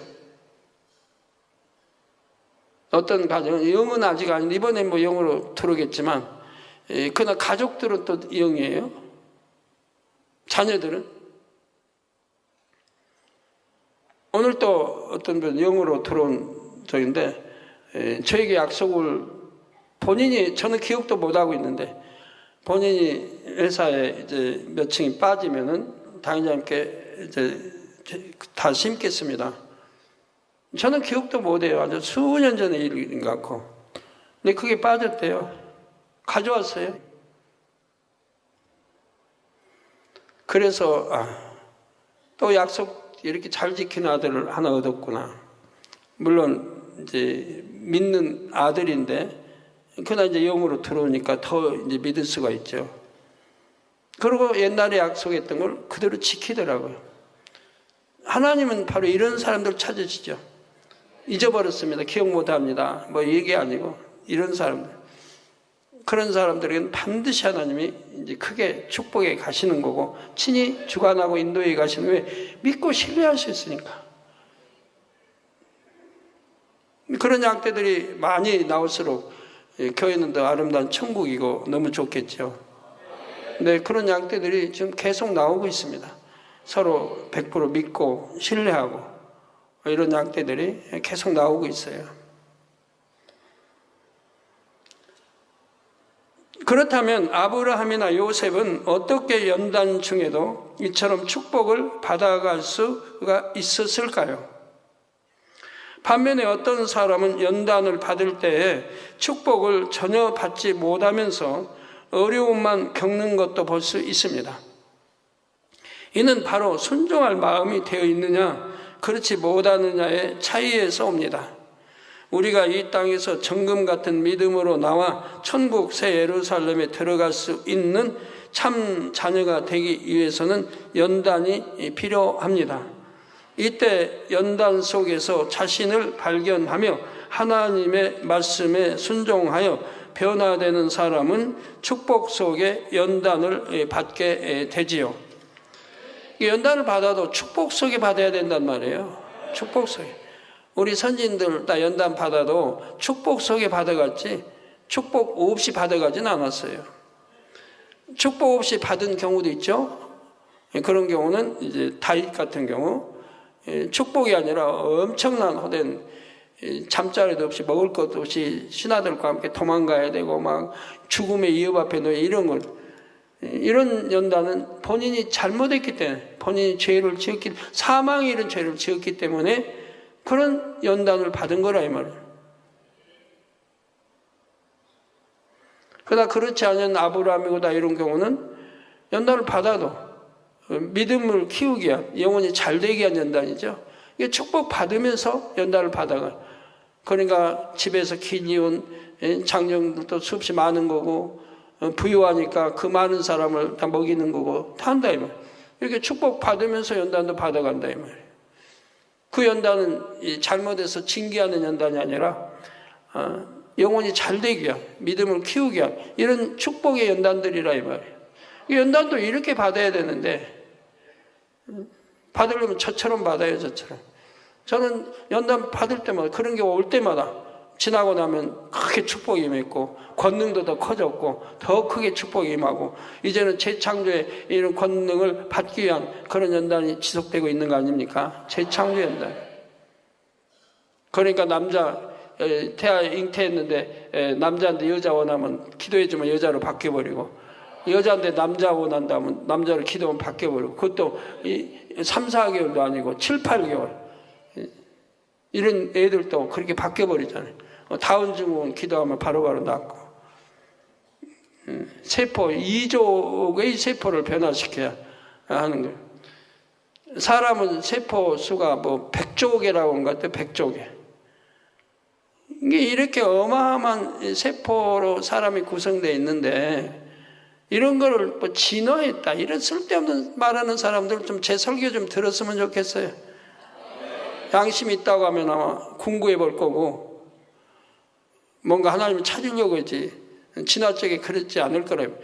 어떤 가정은 영은 아직 아닌데 이번에 뭐 영으로 들어오겠지만, 그러나 가족들은 또 영이에요. 자녀들은. 오늘 또 어떤 분 영으로 들어온 적인데, 저에게 약속을 본인이, 저는 기억도 못하고 있는데, 본인이 회사에 이제 몇 층이 빠지면은 당회장님께 이제 다 심겠습니다. 저는 기억도 못해요. 아주 수년 전의 일인 것 같고. 근데 그게 빠졌대요. 가져왔어요. 그래서 또 약속 이렇게 잘 지키는 아들을 하나 얻었구나. 물론 이제 믿는 아들인데 그러나 이제 영으로 들어오니까 더 이제 믿을 수가 있죠. 그리고 옛날에 약속했던 걸 그대로 지키더라고요. 하나님은 바로 이런 사람들 찾으시죠. 잊어버렸습니다. 기억 못합니다. 뭐 이게 아니고 이런 사람들. 그런 사람들에게는 반드시 하나님이 이제 크게 축복해 가시는 거고 친히 주관하고 인도해 가시는 왜 믿고 신뢰할 수 있으니까. 그런 양떼들이 많이 나올수록 교회는 더 아름다운 천국이고 너무 좋겠죠. 근데 그런 양떼들이 지금 계속 나오고 있습니다. 서로 100% 믿고 신뢰하고 이런 양떼들이 계속 나오고 있어요. 그렇다면 아브라함이나 요셉은 어떻게 연단 중에도 이처럼 축복을 받아갈 수가 있었을까요? 반면에 어떤 사람은 연단을 받을 때에 축복을 전혀 받지 못하면서 어려움만 겪는 것도 볼 수 있습니다. 이는 바로 순종할 마음이 되어 있느냐 그렇지 못하느냐의 차이에서 옵니다. 우리가 이 땅에서 정금 같은 믿음으로 나와 천국 새 예루살렘에 들어갈 수 있는 참 자녀가 되기 위해서는 연단이 필요합니다. 이때 연단 속에서 자신을 발견하며 하나님의 말씀에 순종하여 변화되는 사람은 축복 속에 연단을 받게 되지요. 연단을 받아도 축복 속에 받아야 된단 말이에요. 축복 속에. 우리 선진들 다 연단 받아도 축복 속에 받아갔지 축복 없이 받아가진 않았어요. 축복 없이 받은 경우도 있죠. 그런 경우는 이제 다윗 같은 경우 축복이 아니라 엄청난 호된 잠자리도 없이 먹을 것도 없이 신하들과 함께 도망가야 되고 막 죽음의 위협 앞에 놓여 이런 걸 이런 연단은 본인이 잘못했기 때문에 본인이 죄를 지었기 사망의 이런 죄를 지었기 때문에 그런 연단을 받은 거라 이 말이에요. 그러나 그렇지 않은 아브라함이고다 이런 경우는 연단을 받아도 믿음을 키우기 위한 영혼이 잘 되게 한 연단이죠. 이게 축복 받으면서 연단을 받아가. 그러니까 집에서 기니온 장정들도 수없이 많은 거고 부유하니까 그 많은 사람을 다 먹이는 거고 다 한다 이 말이에요. 이렇게 축복 받으면서 연단도 받아간다 이 말이에요. 그 연단은 잘못해서 징계하는 연단이 아니라 영혼이 잘 되기 위한 믿음을 키우기 위한 이런 축복의 연단들이라 이 말이에요. 연단도 이렇게 받아야 되는데 받으려면 저처럼 받아요. 저처럼. 저는 연단 받을 때마다 그런 게 올 때마다 지나고 나면 크게 축복이 임했고 권능도 더 커졌고 더 크게 축복이 임하고 이제는 재창조의 이런 권능을 받기 위한 그런 연단이 지속되고 있는 거 아닙니까? 재창조 연단. 그러니까 남자 잉태했는데 남자인데 여자 원하면 기도해주면 여자로 바뀌어버리고 여자인데 남자 원한다면 남자로 기도하면 바뀌어버리고 그것도 3, 4개월도 아니고 7, 8개월 이런 애들도 그렇게 바뀌어버리잖아요. 다운 증후군 기도하면 바로바로 낫고 세포 2족의 세포를 변화시켜야 하는 거예요. 사람은 세포 수가 뭐 100조 개라고 하는 것 같아요. 100조 개. 이게 이렇게 어마어마한 세포로 사람이 구성되어 있는데 이런 거를 뭐 진화했다 이런 쓸데없는 말하는 사람들 좀 제 설교 좀 들었으면 좋겠어요. 양심이 있다고 하면 아마 공부해 볼 거고 뭔가 하나님을 찾으려고 했지 지나치게 그렇지 않을 거라요.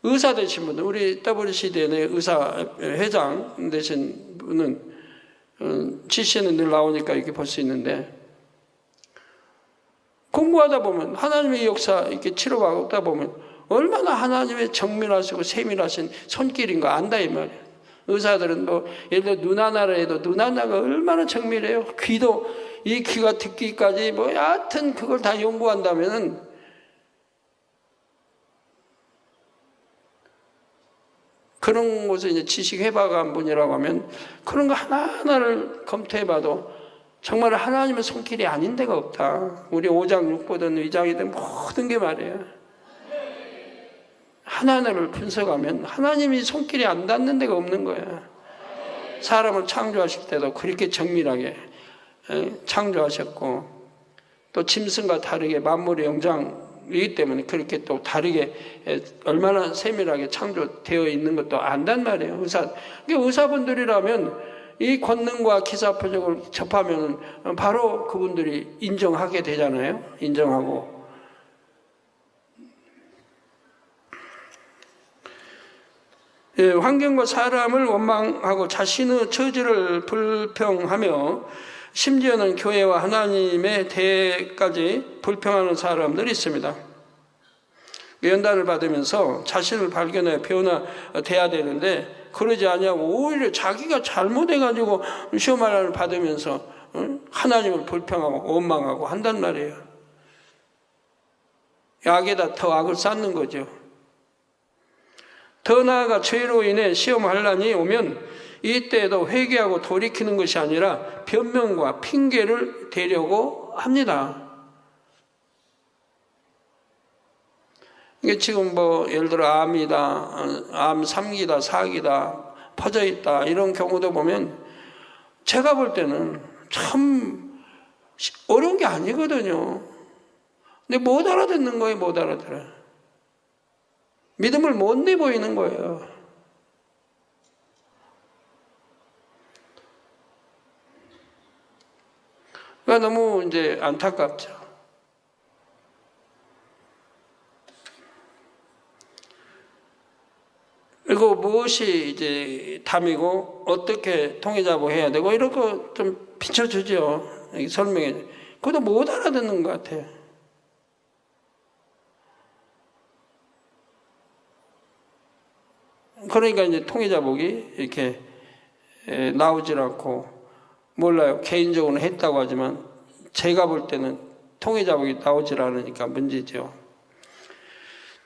의사 되신 분들, 우리 WCDN의 의사 회장 되신 분은 GCN은 늘 나오니까 이렇게 볼 수 있는데, 공부하다 보면 하나님의 역사 이렇게 치료받다 보면 얼마나 하나님의 정밀하시고 세밀하신 손길인가 안다 이 말이에요. 의사들은 뭐 예를 들어 눈 하나를 해도 눈 하나가 얼마나 정밀해요. 귀도 이 귀가 듣기까지 뭐 여하튼 그걸 다 연구한다면은 그런 곳에 이제 지식 해박한 분이라고 하면 그런 거 하나하나를 검토해봐도 정말 하나님의 손길이 아닌 데가 없다. 우리 5장 6보든 위장이든 모든 게 말이에요. 하나하나를 분석하면 하나님이 손길이 안 닿는 데가 없는 거야. 사람을 창조하실 때도 그렇게 정밀하게 창조하셨고, 또 짐승과 다르게 만물의 영장이기 때문에 그렇게 또 다르게 얼마나 세밀하게 창조되어 있는 것도 안단 말이에요. 의사분들이라면 이 권능과 기사 표적을 접하면 바로 그분들이 인정하게 되잖아요. 인정하고. 예, 환경과 사람을 원망하고 자신의 처지를 불평하며 심지어는 교회와 하나님의 대까지 불평하는 사람들이 있습니다. 연단을 받으면서 자신을 발견해 변화돼야 되는데 그러지 않냐고 오히려 자기가 잘못해가지고 시험을 받으면서 하나님을 불평하고 원망하고 한단 말이에요. 악에다 더 악을 쌓는 거죠. 더 나아가 죄로 인해 시험 환난이 오면 이때에도 회개하고 돌이키는 것이 아니라 변명과 핑계를 대려고 합니다. 이게 지금 뭐 예를 들어 암이다, 암 3기다, 4기다, 퍼져 있다 이런 경우도 보면 제가 볼 때는 참 어려운 게 아니거든요. 근데 못 알아듣는 거예요, 못 알아들어요. 믿음을 못 내보이는 거예요. 그러니까 너무 이제 안타깝죠. 그리고 무엇이 이제 담이고 어떻게 통일자복해야 되고 이런 거 좀 비춰주죠. 설명해. 그것도 못 알아듣는 것 같아요. 그러니까 이제 통일자복이 이렇게 나오질 않고 몰라요. 개인적으로 했다고 하지만 제가 볼 때는 통일자복이 나오질 않으니까 문제죠.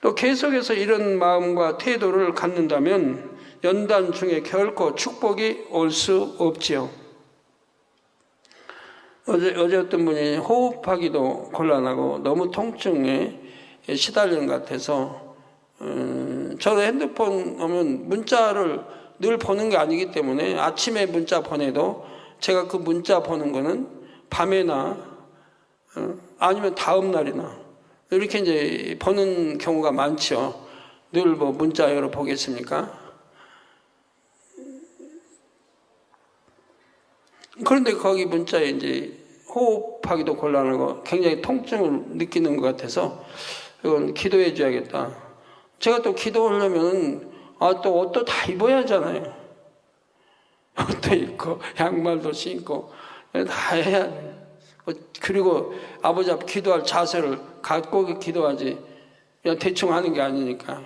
또 계속해서 이런 마음과 태도를 갖는다면 연단 중에 결코 축복이 올 수 없지요. 어제 어떤 분이 호흡하기도 곤란하고 너무 통증에 시달리는 것 같아서 저는 핸드폰 오면 문자를 늘 보는 게 아니기 때문에 아침에 문자 보내도 제가 그 문자 보는 거는 밤에나 아니면 다음 날이나 이렇게 이제 보는 경우가 많죠. 늘 뭐 문자 열어보겠습니까? 그런데 거기 문자에 이제 호흡하기도 곤란하고 굉장히 통증을 느끼는 것 같아서 이건 기도해 줘야겠다. 제가 또 기도하려면 또 옷도 다 입어야 하잖아요. 옷도 입고 양말도 신고 다 해야 돼요. 그리고 아버지 앞 기도할 자세를 갖고 기도하지 그냥 대충 하는 게 아니니까.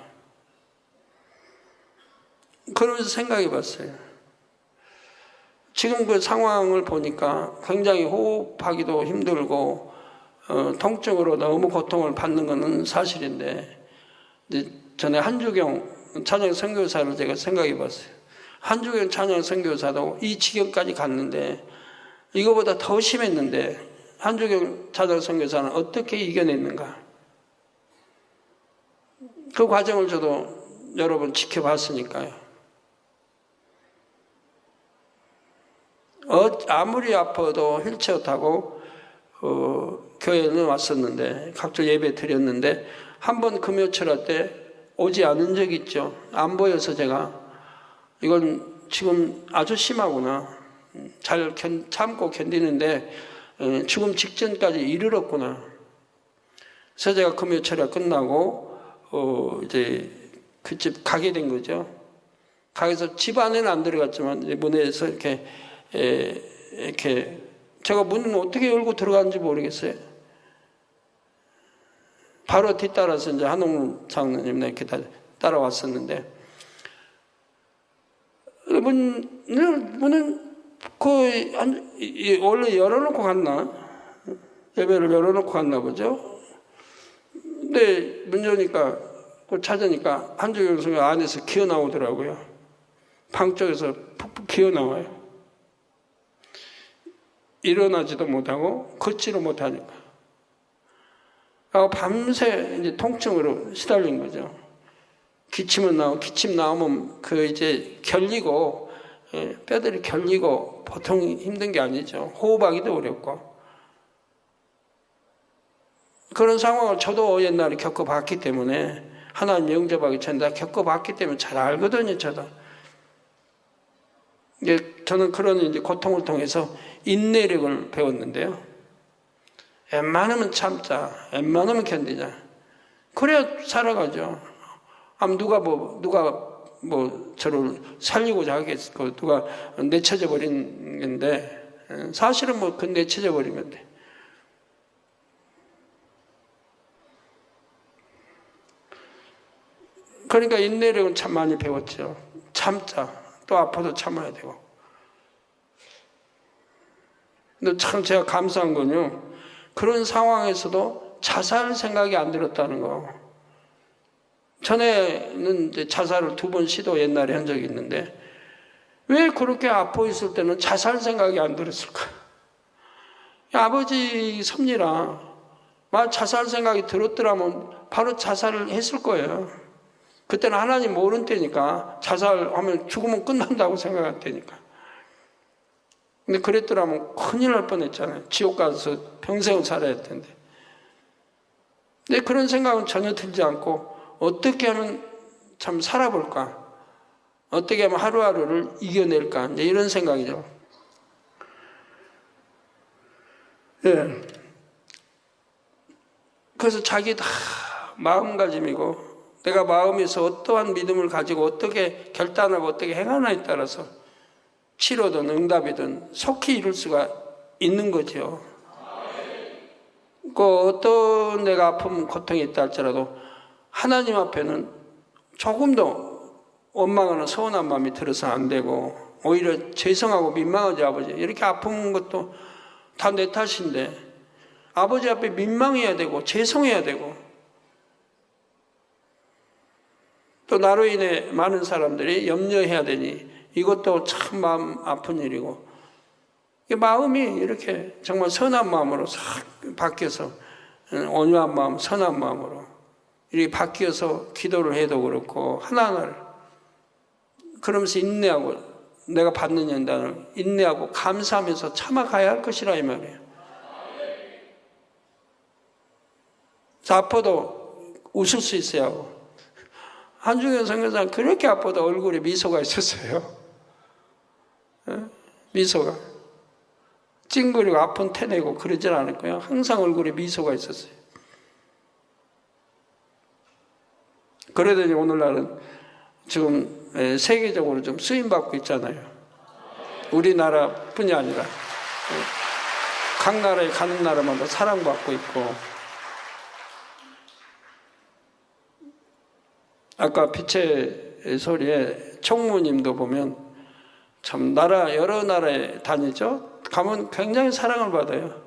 그러면서 생각해 봤어요. 지금 그 상황을 보니까 굉장히 호흡하기도 힘들고 통증으로 너무 고통을 받는 것은 사실인데 전에 한주경 찬양 선교사를 제가 생각해 봤어요. 한주경 찬양 선교사도 이 지경까지 갔는데 이거보다 더 심했는데 한주경 찬양 선교사는 어떻게 이겨냈는가? 그 과정을 저도 여러 번 지켜봤으니까요. 아무리 아파도 휠체어 타고 교회는 왔었는데 각종 예배 드렸는데 한 번 금요철 때 오지 않은 적이 있죠. 안 보여서 제가 이건 지금 아주 심하구나. 잘 참고 견디는데 죽음 직전까지 이르렀구나. 제가 금요철에 끝나고 이제 그 집 가게 된 거죠. 가게에서 집 안에는 안 들어갔지만 이제 문에서 이렇게 제가 문은 어떻게 열고 들어갔는지 모르겠어요. 바로 뒤따라서 이제 한옥 장로님 이렇게 따라왔었는데 문은 원래 열어놓고 갔나? 예배를 열어놓고 갔나 보죠. 근데 문 여니까 찾으니까 한주경 선생님 안에서 기어 나오더라고요. 방 쪽에서 푹푹 기어 나와요. 일어나지도 못하고 걷지도 못하니까. 밤새 이제 통증으로 시달린 거죠. 기침 나오면 그 이제 결리고, 뼈들이 결리고 보통 힘든 게 아니죠. 호흡하기도 어렵고. 그런 상황을 저도 옛날에 겪어봤기 때문에, 하나님 영접하기 전에 다 겪어봤기 때문에 잘 알거든요, 저도. 저는 그런 이제 고통을 통해서 인내력을 배웠는데요. 웬만하면 참자, 웬만하면 견디자. 그래야 살아가죠. 누가 저를 살리고자 하겠고, 누가 내쳐져 버린 건데, 사실은 그 내쳐져 버린 건데. 그러니까 인내력은 참 많이 배웠죠. 참자. 또 아파도 참아야 되고. 근데 참 제가 감사한 건요, 그런 상황에서도 자살 생각이 안 들었다는 거. 전에는 이제 자살을 2번 시도 옛날에 한 적이 있는데, 왜 그렇게 아파 있을 때는 자살 생각이 안 들었을까? 아버지 섭리라, 자살 생각이 들었더라면 바로 자살을 했을 거예요. 그때는 하나님 모르는 때니까, 자살하면 죽으면 끝난다고 생각할 때니까. 근데 그랬더라면 큰일 날 뻔했잖아요. 지옥 가서 평생을 살아야 할 텐데. 근데 그런 생각은 전혀 들지 않고, 어떻게 하면 참 살아볼까? 어떻게 하면 하루하루를 이겨낼까? 이제 이런 생각이죠. 예. 그래서 자기 다 마음가짐이고, 내가 마음에서 어떠한 믿음을 가지고 어떻게 결단하고 어떻게 행하나에 따라서 치료든 응답이든 속히 이룰 수가 있는 거죠. 어떤 내가 아픔, 고통이 있다 할지라도 하나님 앞에는 조금도 원망하는 서운한 마음이 들어서 안 되고, 오히려 죄송하고 민망하지. 아버지 이렇게 아픈 것도 다 내 탓인데 아버지 앞에 민망해야 되고 죄송해야 되고, 또 나로 인해 많은 사람들이 염려해야 되니 이것도 참 마음 아픈 일이고, 마음이 이렇게 정말 선한 마음으로 싹 바뀌어서, 온유한 마음, 선한 마음으로 이렇게 바뀌어서 기도를 해도 그렇고, 하나하나를 그러면서 인내하고, 내가 받는 연단을 인내하고 감사하면서 참아가야 할 것이라 이 말이에요. 아파도 웃을 수 있어야 하고, 한중현 선교사는 그렇게 아파도 얼굴에 미소가 있었어요. 미소가 찡그리고 아픈 태내고 그러질 않았고요. 항상 얼굴에 미소가 있었어요. 그러더니 오늘날은 지금 세계적으로 좀 쓰임받고 있잖아요. 우리나라뿐이 아니라 각 나라에 가는 나라마다 사랑받고 있고, 아까 빛의 소리에 총무님도 보면 참 여러 나라에 다니죠. 가면 굉장히 사랑을 받아요.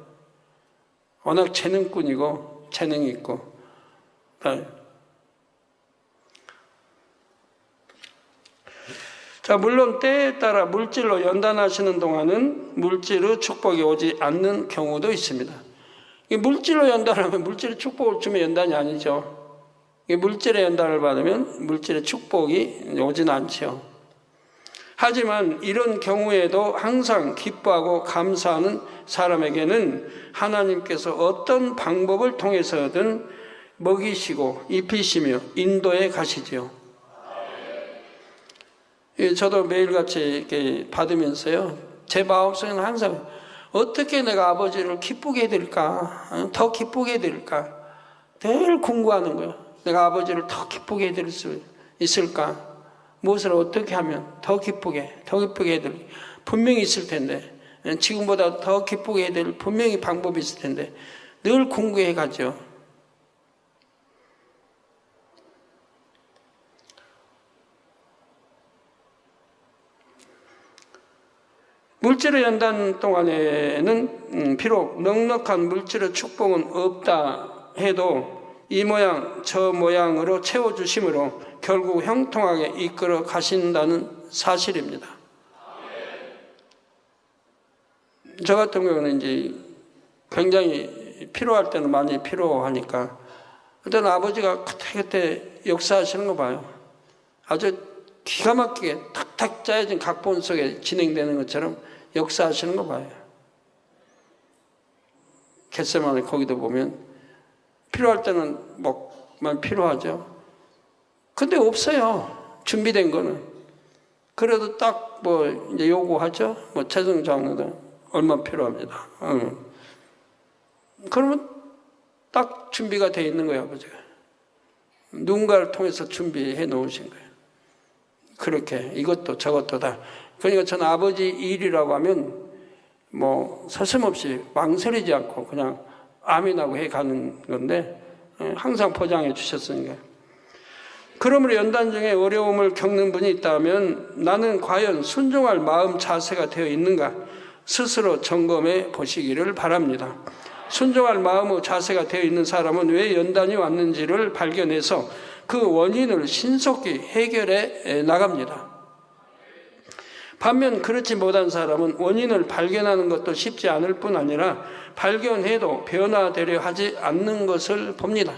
워낙 재능꾼이고 재능이 있고. 자, 물론 때에 따라 물질로 연단하시는 동안은 물질의 축복이 오지 않는 경우도 있습니다. 물질로 연단하면 물질의 축복을 주면 연단이 아니죠. 물질의 연단을 받으면 물질의 축복이 오진 않죠. 하지만 이런 경우에도 항상 기뻐하고 감사하는 사람에게는 하나님께서 어떤 방법을 통해서든 먹이시고 입히시며 인도해 가시지요. 저도 매일같이 이렇게 받으면서요, 제 마음속에는 항상 어떻게 내가 아버지를 기쁘게 해드릴까, 더 기쁘게 해드릴까, 늘 궁구하는 거예요. 내가 아버지를 더 기쁘게 해드릴 수 있을까? 무엇을 어떻게 하면 더 기쁘게 해드릴 분명히 있을 텐데, 지금보다 더 기쁘게 해드릴 분명히 방법이 있을 텐데 늘 궁구해 가죠. 물질의 연단 동안에는 비록 넉넉한 물질의 축복은 없다 해도 이 모양 저 모양으로 채워주심으로 결국 형통하게 이끌어 가신다는 사실입니다. 저 같은 경우는 이제 굉장히 필요할 때는 많이 필요하니까 그때는 아버지가 그때 역사하시는 거 봐요. 아주 기가 막히게 탁탁 짜여진 각본 속에 진행되는 것처럼 역사하시는 거 봐요. 겟세마네 거기도 보면 필요할 때는 뭐만 필요하죠. 근데 없어요. 준비된 거는. 그래도 딱 뭐 이제 요구하죠. 뭐 체중 장로도 얼마 필요합니다. 그러면 딱 준비가 돼 있는 거예요, 아버지가. 누군가를 통해서 준비해 놓으신 거예요. 그렇게 이것도 저것도 다. 그러니까 저는 아버지 일이라고 하면 뭐 서슴없이 망설이지 않고 그냥 아멘하고 해 가는 건데 항상 포장해 주셨으니까. 그러므로 연단 중에 어려움을 겪는 분이 있다면 나는 과연 순종할 마음 자세가 되어 있는가 스스로 점검해 보시기를 바랍니다. 순종할 마음의 자세가 되어 있는 사람은 왜 연단이 왔는지를 발견해서 그 원인을 신속히 해결해 나갑니다. 반면 그렇지 못한 사람은 원인을 발견하는 것도 쉽지 않을 뿐 아니라 발견해도 변화되려 하지 않는 것을 봅니다.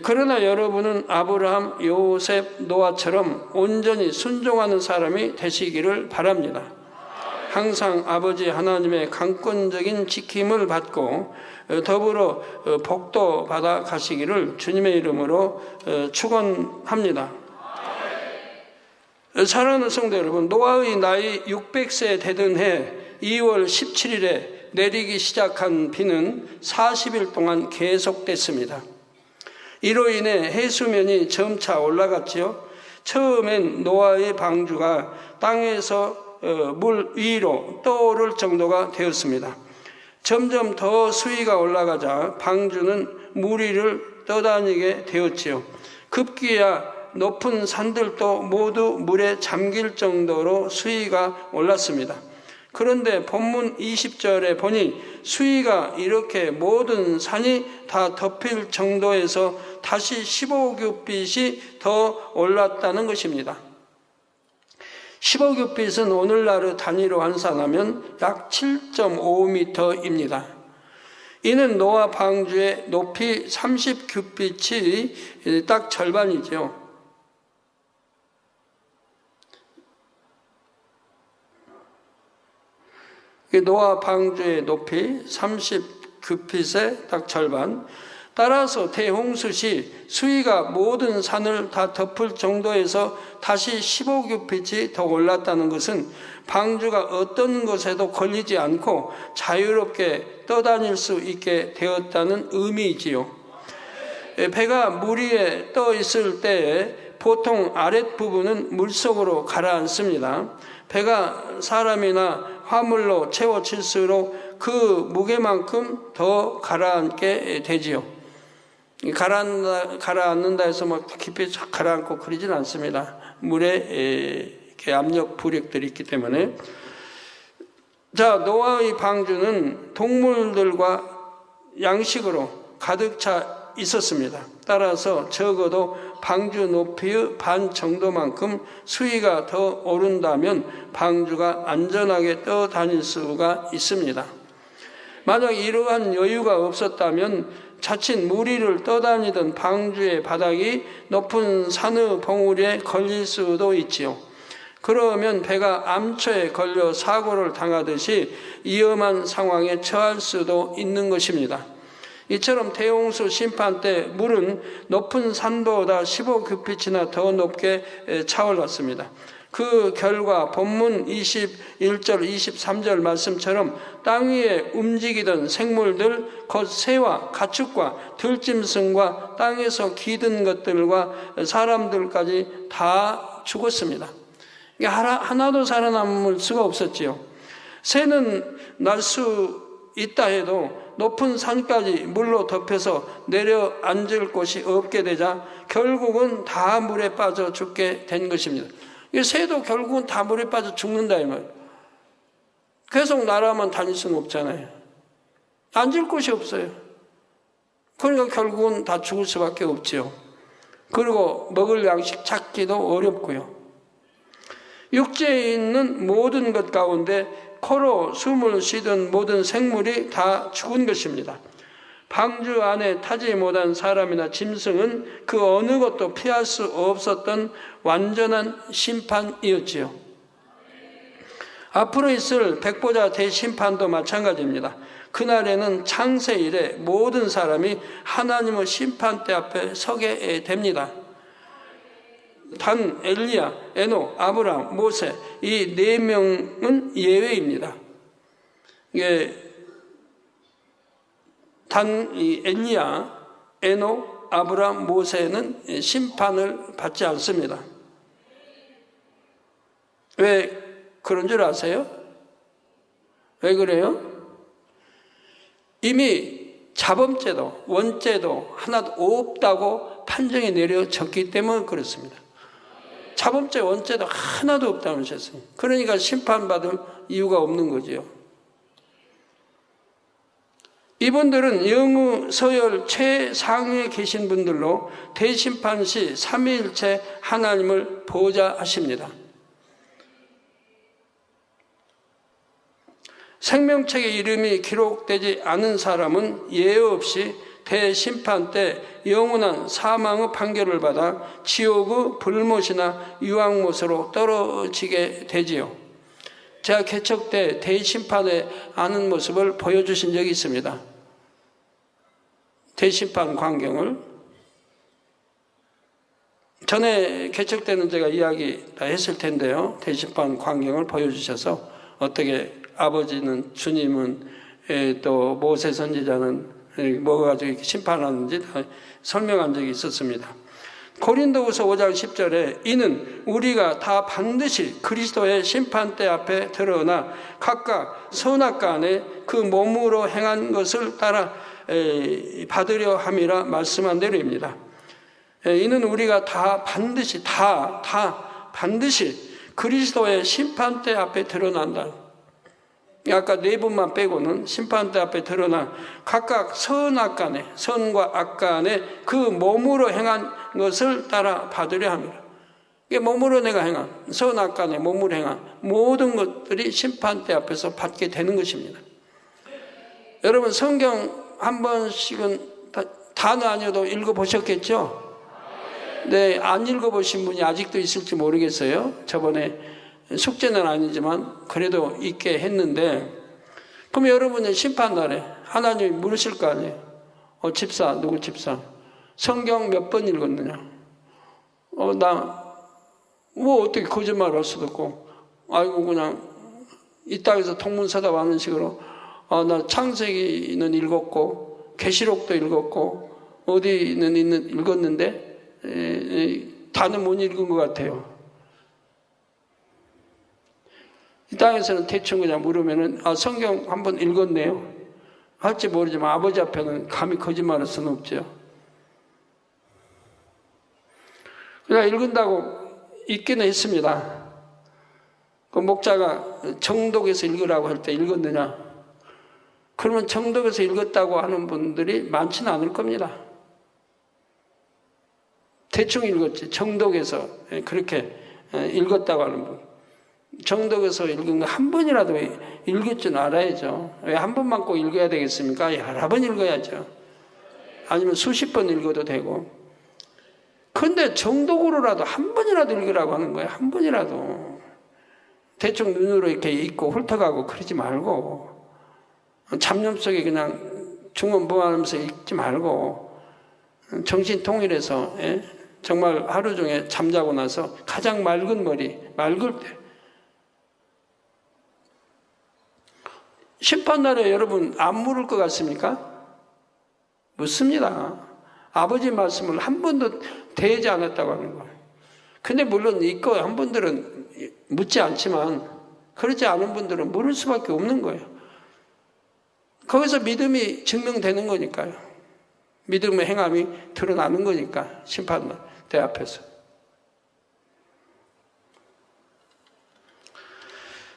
그러나 여러분은 아브라함, 요셉, 노아처럼 온전히 순종하는 사람이 되시기를 바랍니다. 항상 아버지 하나님의 강권적인 지킴을 받고 더불어 복도 받아 가시기를 주님의 이름으로 축원합니다. 사랑하는 성도 여러분, 노아의 나이 600세 되던 해 2월 17일에 내리기 시작한 비는 40일 동안 계속됐습니다. 이로 인해 해수면이 점차 올라갔지요. 처음엔 노아의 방주가 땅에서 물 위로 떠오를 정도가 되었습니다. 점점 더 수위가 올라가자 방주는 물 위를 떠다니게 되었지요. 급기야 높은 산들도 모두 물에 잠길 정도로 수위가 올랐습니다. 그런데 본문 20절에 보니 수위가 이렇게 모든 산이 다 덮일 정도에서 다시 15규빗이 더 올랐다는 것입니다. 15규빗은 오늘날의 단위로 환산하면 약 7.5m입니다. 이는 노아 방주의 높이 30규빗이 딱 절반이죠. 노아 방주의 높이 30규빗의 딱 절반. 따라서 대홍수 시 수위가 모든 산을 다 덮을 정도에서 다시 15규빗이 더 올랐다는 것은 방주가 어떤 것에도 걸리지 않고 자유롭게 떠다닐 수 있게 되었다는 의미이지요. 배가 물 위에 떠 있을 때에 보통 아랫부분은 물속으로 가라앉습니다. 배가 사람이나 화물로 채워질수록 그 무게만큼 더 가라앉게 되지요. 가라앉는다 해서 막 깊이 가라앉고 그러진 않습니다. 물에 압력 부력들이 있기 때문에. 자, 노아의 방주는 동물들과 양식으로 가득 차 있었습니다. 따라서 적어도 방주 높이의 반 정도만큼 수위가 더 오른다면 방주가 안전하게 떠다닐 수가 있습니다. 만약 이러한 여유가 없었다면 자칫 물 위를 떠다니던 방주의 바닥이 높은 산의 봉우리에 걸릴 수도 있지요. 그러면 배가 암초에 걸려 사고를 당하듯이 위험한 상황에 처할 수도 있는 것입니다. 이처럼 대홍수 심판 때 물은 높은 산보다 15규빗이나 더 높게 차올랐습니다. 그 결과 본문 21절 23절 말씀처럼 땅 위에 움직이던 생물들 곧 새와 가축과 들짐승과 땅에서 기든 것들과 사람들까지 다 죽었습니다. 하나도 살아남을 수가 없었지요. 새는 날 수 있다 해도 높은 산까지 물로 덮여서 내려앉을 곳이 없게 되자 결국은 다 물에 빠져 죽게 된 것입니다. 새도 결국은 다 물에 빠져 죽는다 이 말. 계속 나라만 다닐 수는 없잖아요. 앉을 곳이 없어요. 그러니까 결국은 다 죽을 수밖에 없지요. 그리고 먹을 양식 찾기도 어렵고요. 육지에 있는 모든 것 가운데 코로 숨을 쉬던 모든 생물이 다 죽은 것입니다. 방주 안에 타지 못한 사람이나 짐승은 그 어느 것도 피할 수 없었던 완전한 심판이었지요. 앞으로 있을 백보자 대심판도 마찬가지입니다. 그날에는 창세 이래 모든 사람이 하나님의 심판대 앞에 서게 됩니다. 단 엘리야, 에노, 아브람, 모세 이 네 명은 예외입니다. 단 엘리야, 에노, 아브람, 모세는 심판을 받지 않습니다. 왜 그런 줄 아세요? 왜 그래요? 이미 자범죄도 원죄도 하나도 없다고 판정이 내려졌기 때문에 그렇습니다. 자범죄 원죄도 하나도 없다고 하셨어요. 그러니까 심판받을 이유가 없는 거죠. 이분들은 영의 서열 최상위에 계신 분들로 대심판 시 삼위일체 하나님을 보좌하십니다. 생명책에 이름이 기록되지 않은 사람은 예외 없이 대심판 때 영원한 사망의 판결을 받아 지옥의 불못이나 유황못으로 떨어지게 되지요. 제가 개척 때 대심판에 아는 모습을 보여주신 적이 있습니다. 대심판 광경을. 전에 개척 때는 제가 이야기 다 했을 텐데요. 대심판 광경을 보여주셔서 어떻게 아버지는 주님은 또 모세 선지자는 뭐가 가지고 심판하는지 다 설명한 적이 있었습니다. 고린도후서 5장 10절에 이는 우리가 다 반드시 그리스도의 심판대 앞에 드러나 각각 선악과 안에 그 몸으로 행한 것을 따라 받으려 함이라 말씀한 대로입니다. 이는 우리가 다 반드시 반드시 그리스도의 심판대 앞에 드러난다. 아까 네 분만 빼고는 심판대 앞에 드러나 각각 선악간에 선과 악간에 그 몸으로 행한 것을 따라 받으려 합니다. 이게 몸으로 내가 행한 선악간에 몸으로 행한 모든 것들이 심판대 앞에서 받게 되는 것입니다. 여러분 성경 한 번씩은 단어 아니어도 읽어보셨겠죠? 네, 안 읽어보신 분이 아직도 있을지 모르겠어요. 저번에 숙제는 아니지만 그래도 있게 했는데, 그럼 여러분은 심판날에 하나님이 물으실 거 아니에요. 집사, 누구 집사? 성경 몇 번 읽었느냐? 뭐 어떻게 거짓말 할 수도 없고, 아이고 그냥 이 땅에서 통문서답 하는 식으로 나 창세기는 읽었고 계시록도 읽었고 어디는 읽었는데 다는 못 읽은 것 같아요. 이 땅에서는 대충 그냥 물으면은 성경 한번 읽었네요. 할지 모르지만 아버지 앞에는 감히 거짓말할 수는 없죠. 그냥 읽은다고 읽기는 했습니다. 그 목자가 정독에서 읽으라고 할 때 읽었느냐? 그러면 정독에서 읽었다고 하는 분들이 많지는 않을 겁니다. 대충 읽었지. 정독에서 그렇게 읽었다고 하는 분. 정독에서 읽은 거 한 번이라도 읽을 줄 알아야죠. 왜 한 번만 꼭 읽어야 되겠습니까? 여러 번 읽어야죠. 아니면 수십 번 읽어도 되고. 그런데 정독으로라도 한 번이라도 읽으라고 하는 거예요. 한 번이라도. 대충 눈으로 이렇게 읽고 훑어가고 그러지 말고, 잡념 속에 그냥 중언부언하면서 읽지 말고, 정신 통일해서 정말 하루 중에 잠자고 나서 가장 맑은 머리, 맑을 때. 심판날에 여러분 안 물을 것 같습니까? 묻습니다. 아버지 말씀을 한 번도 대하지 않았다고 하는 거예요. 근데 물론 있고 한 분들은 묻지 않지만 그렇지 않은 분들은 물을 수밖에 없는 거예요. 거기서 믿음이 증명되는 거니까요. 믿음의 행함이 드러나는 거니까 심판날 대 앞에서.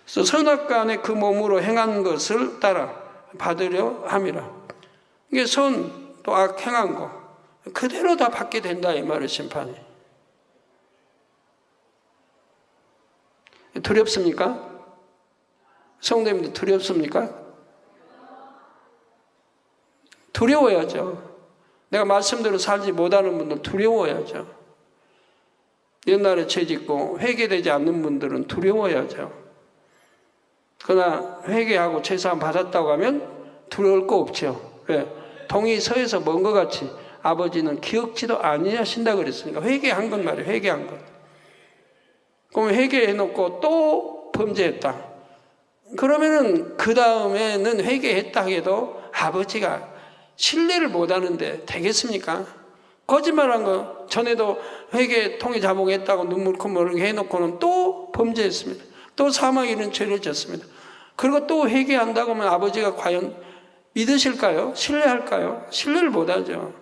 그래서 선악간에 그 몸으로 행한 것을 따라 받으려 함이라. 이게 선 또 악 행한 거 그대로 다 받게 된다 이 말이에요. 심판이. 두렵습니까? 성도님들 두렵습니까? 두려워야죠. 내가 말씀대로 살지 못하는 분들 두려워야죠. 옛날에 죄 짓고 회개되지 않는 분들은 두려워야죠. 그러나 회개하고 죄사함 받았다고 하면 두려울 거 없죠. 왜? 동이 서에서 먼 것 같이 아버지는 기억지도 아니하신다 그랬으니까 회개한 건 말이에요. 회개한 것. 그럼 회개해놓고 또 범죄했다. 그러면은 그 다음에는 회개했다 해도 아버지가 신뢰를 못하는데 되겠습니까? 거짓말한 거 전에도 회개 통해 자복했다고 눈물 콧물을 해놓고는 또 범죄했습니다. 또 사망에 이른 죄를 졌습니다. 그리고 또 회개한다고 하면 아버지가 과연 믿으실까요? 신뢰할까요? 신뢰를 못하죠.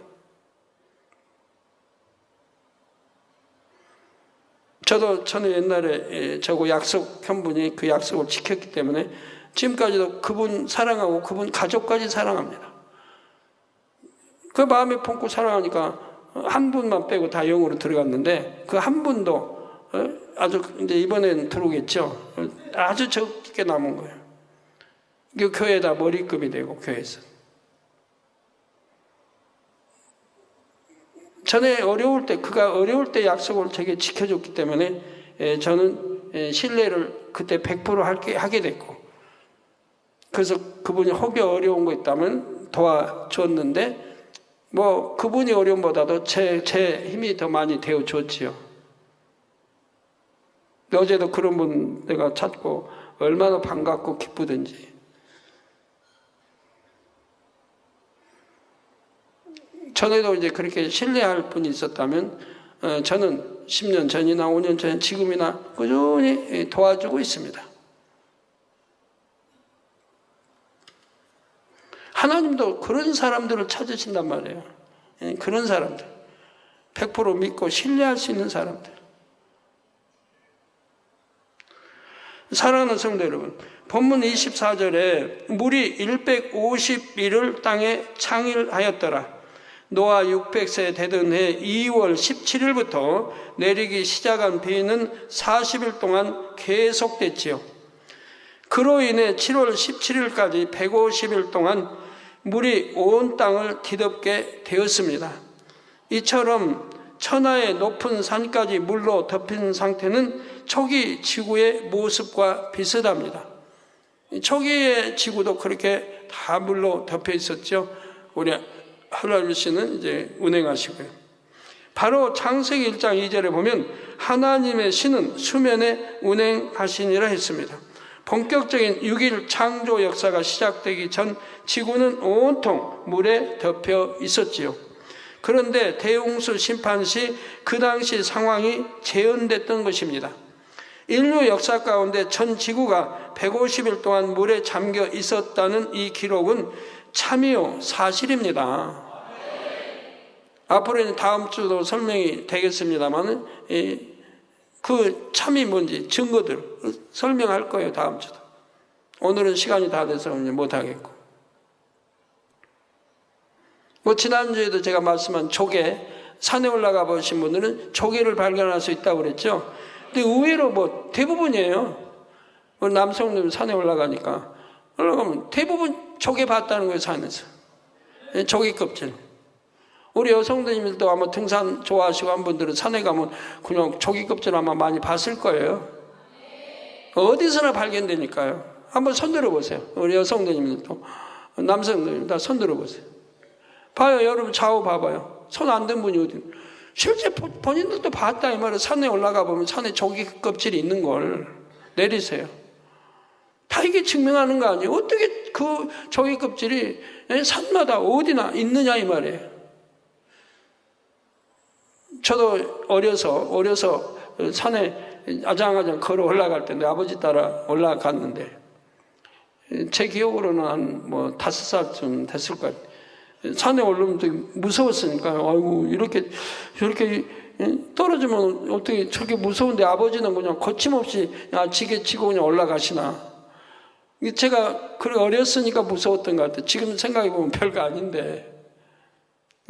저도 전에 옛날에 저거 약속한 분이 그 약속을 지켰기 때문에 지금까지도 그분 사랑하고 그분 가족까지 사랑합니다. 그 마음에 품고 사랑하니까 한 분만 빼고 다 영으로 들어갔는데 그 한 분도 아주 이제 이번엔 들어오겠죠. 아주 적게 남은 거예요. 그 교회에다 머리급이 되고 교회에서. 전에 어려울 때 그가 어려울 때 약속을 제게 지켜줬기 때문에 저는 신뢰를 그때 100% 하게 됐고 그래서 그분이 혹여 어려운 거 있다면 도와줬는데 뭐 그분이 어려움보다도 제 힘이 더 많이 되어줬지요. 어제도 그런 분 내가 찾고 얼마나 반갑고 기쁘든지. 전에도 이제 그렇게 신뢰할 분이 있었다면 저는 10년 전이나 5년 전 지금이나 꾸준히 도와주고 있습니다. 하나님도 그런 사람들을 찾으신단 말이에요. 그런 사람들. 100% 믿고 신뢰할 수 있는 사람들. 사랑하는 성도 여러분, 본문 24절에 물이 150일을 땅에 창일하였더라. 노아 600세 되던 해 2월 17일부터 내리기 시작한 비는 40일 동안 계속됐지요. 그로 인해 7월 17일까지 150일 동안 물이 온 땅을 뒤덮게 되었습니다. 이처럼 천하의 높은 산까지 물로 덮인 상태는 초기 지구의 모습과 비슷합니다. 초기의 지구도 그렇게 다 물로 덮여 있었죠. 우리 하나님 씨는 이제 운행하시고요. 바로 창세기 1장 2절에 보면 하나님의 신은 수면에 운행하시니라 했습니다. 본격적인 6일 창조 역사가 시작되기 전 지구는 온통 물에 덮여 있었지요. 그런데 대홍수 심판 시 그 당시 상황이 재현됐던 것입니다. 인류 역사 가운데 전 지구가 150일 동안 물에 잠겨 있었다는 이 기록은 참이요 사실입니다. 앞으로는 다음 주도 설명이 되겠습니다만 그 참이 뭔지 증거들 설명할 거예요. 다음 주도. 오늘은 시간이 다 돼서 못하겠고. 뭐 지난주에도 제가 말씀한 조개, 산에 올라가 보신 분들은 조개를 발견할 수 있다고 그랬죠. 근데 의외로 뭐 대부분이에요. 남성들 산에 올라가니까 올라가면 대부분 조개 봤다는 거예요. 산에서. 조개 껍질. 우리 여성들도 아마 등산 좋아하시고 한 분들은 산에 가면 그냥 조개 껍질 아마 많이 봤을 거예요. 어디서나 발견되니까요. 한번 손들어 보세요. 우리 여성들도 남성들 다 손들어 보세요. 봐요. 여러분 좌우 봐봐요. 손 안 든 분이 어디? 실제 본인들도 봤다 이 말이에요. 산에 올라가 보면 산에 조개 껍질이 있는 걸 내리세요. 다 이게 증명하는 거 아니에요? 어떻게 그 조개 껍질이 산마다 어디나 있느냐 이 말이에요. 저도 어려서 산에 아장아장 걸어 올라갈 때인데 아버지 따라 올라갔는데 제 기억으로는 한 5살쯤 됐을 것 같아요. 산에 올라오면 되게 무서웠으니까 아이고 이렇게 저렇게 떨어지면 어떻게 저렇게 무서운데 아버지는 그냥 거침없이 지게 치고 그냥 올라가시나. 제가 그래 어렸으니까 무서웠던 것 같아요. 지금 생각해보면 별거 아닌데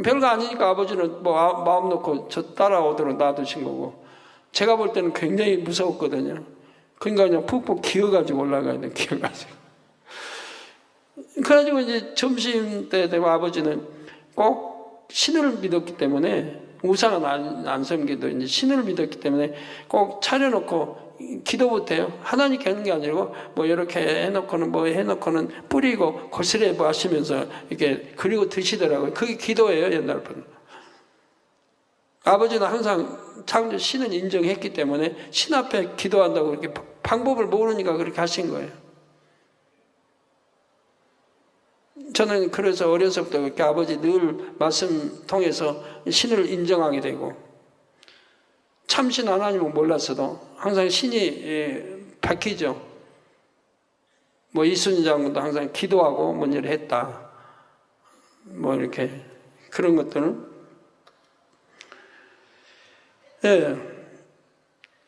별거 아니니까 아버지는 마음 놓고 저 따라오도록 놔두신 거고 제가 볼 때는 굉장히 무서웠거든요. 그러니까 그냥 푹푹 기어가지고 올라가야 돼요. 기어가지고. 그래가지고 이제 점심 때 되면 아버지는 꼭 신을 믿었기 때문에 우상은 안 섬기도 이제 신을 믿었기 때문에 꼭 차려놓고 기도부터 해요. 하나님께 하는 게 아니고 이렇게 해놓고는 뿌리고 거스레 하시면서 이렇게 그리고 드시더라고요. 그게 기도예요. 옛날 분. 아버지는 항상 창조 신을 인정했기 때문에 신 앞에 기도한다고 이렇게 방법을 모르니까 그렇게 하신 거예요. 저는 그래서 어려서부터 그렇게 아버지 늘 말씀 통해서 신을 인정하게 되고 참신 하나님은 몰랐어도 항상 신이 밝히죠. 이순신 장군도 항상 기도하고 뭔일을 했다. 이렇게 그런 것들은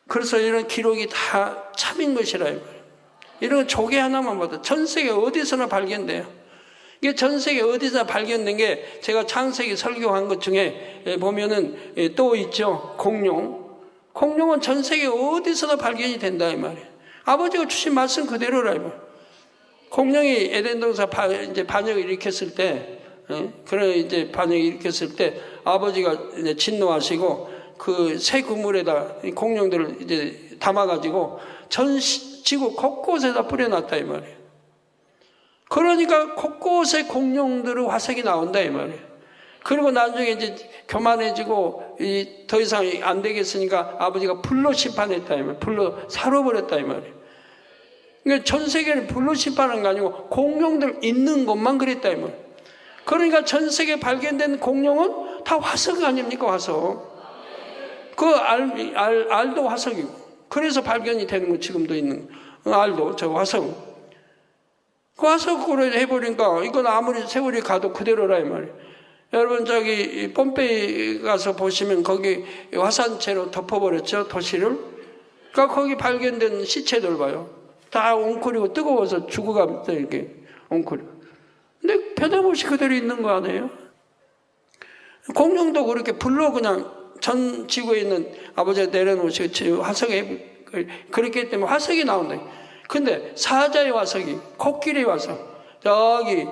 그래서 이런 기록이 다 참인 것이라 이거예요. 이런 조개 하나만 봐도 전 세계 어디서나 발견돼요. 이게 전 세계 어디서 발견된 게 제가 창세기 설교한 것 중에 보면은 또 있죠. 공룡은 전 세계 어디서나 발견이 된다 이 말이에요. 아버지가 주신 말씀 그대로라 이 말이에요. 공룡이 에덴 동산 이제 반역을 일으켰을 때, 그런 이제 반역을 일으켰을 때 아버지가 이제 진노하시고 그 새 그물에다 공룡들을 이제 담아가지고 전 지구 곳곳에다 뿌려놨다 이 말이에요. 그러니까 곳곳에 공룡들의 화석이 나온다 이 말이에요. 그리고 나중에 이제 교만해지고 더 이상 안 되겠으니까 아버지가 불로 심판했다 이 말이에요. 불로 살아버렸다 이 말이에요. 그러니까 전 세계를 불로 심판한 거 아니고 공룡들 있는 것만 그랬다 이 말이에요. 그러니까 전 세계에 발견된 공룡은 다 화석 아닙니까? 화석. 그 알도 화석이고 그래서 발견이 되는 거 지금도 있는 알도 저 화석. 그 화석으로 해버리니까 이건 아무리 세월이 가도 그대로라 이 말이에요. 여러분 저기 폼페이 가서 보시면 거기 화산재로 덮어버렸죠 도시를. 그러니까 거기 발견된 시체들 봐요. 다 웅크리고 뜨거워서 죽어가면서 이렇게 웅크리고. 근데 변함없이 그대로 있는 거 아니에요? 공룡도 그렇게 불로 그냥 전 지구에 있는 아버지가 내려놓으시고 화석에 그렇기 때문에 화석이 나온다. 근데 사자의 화석이 코끼리 화석 저기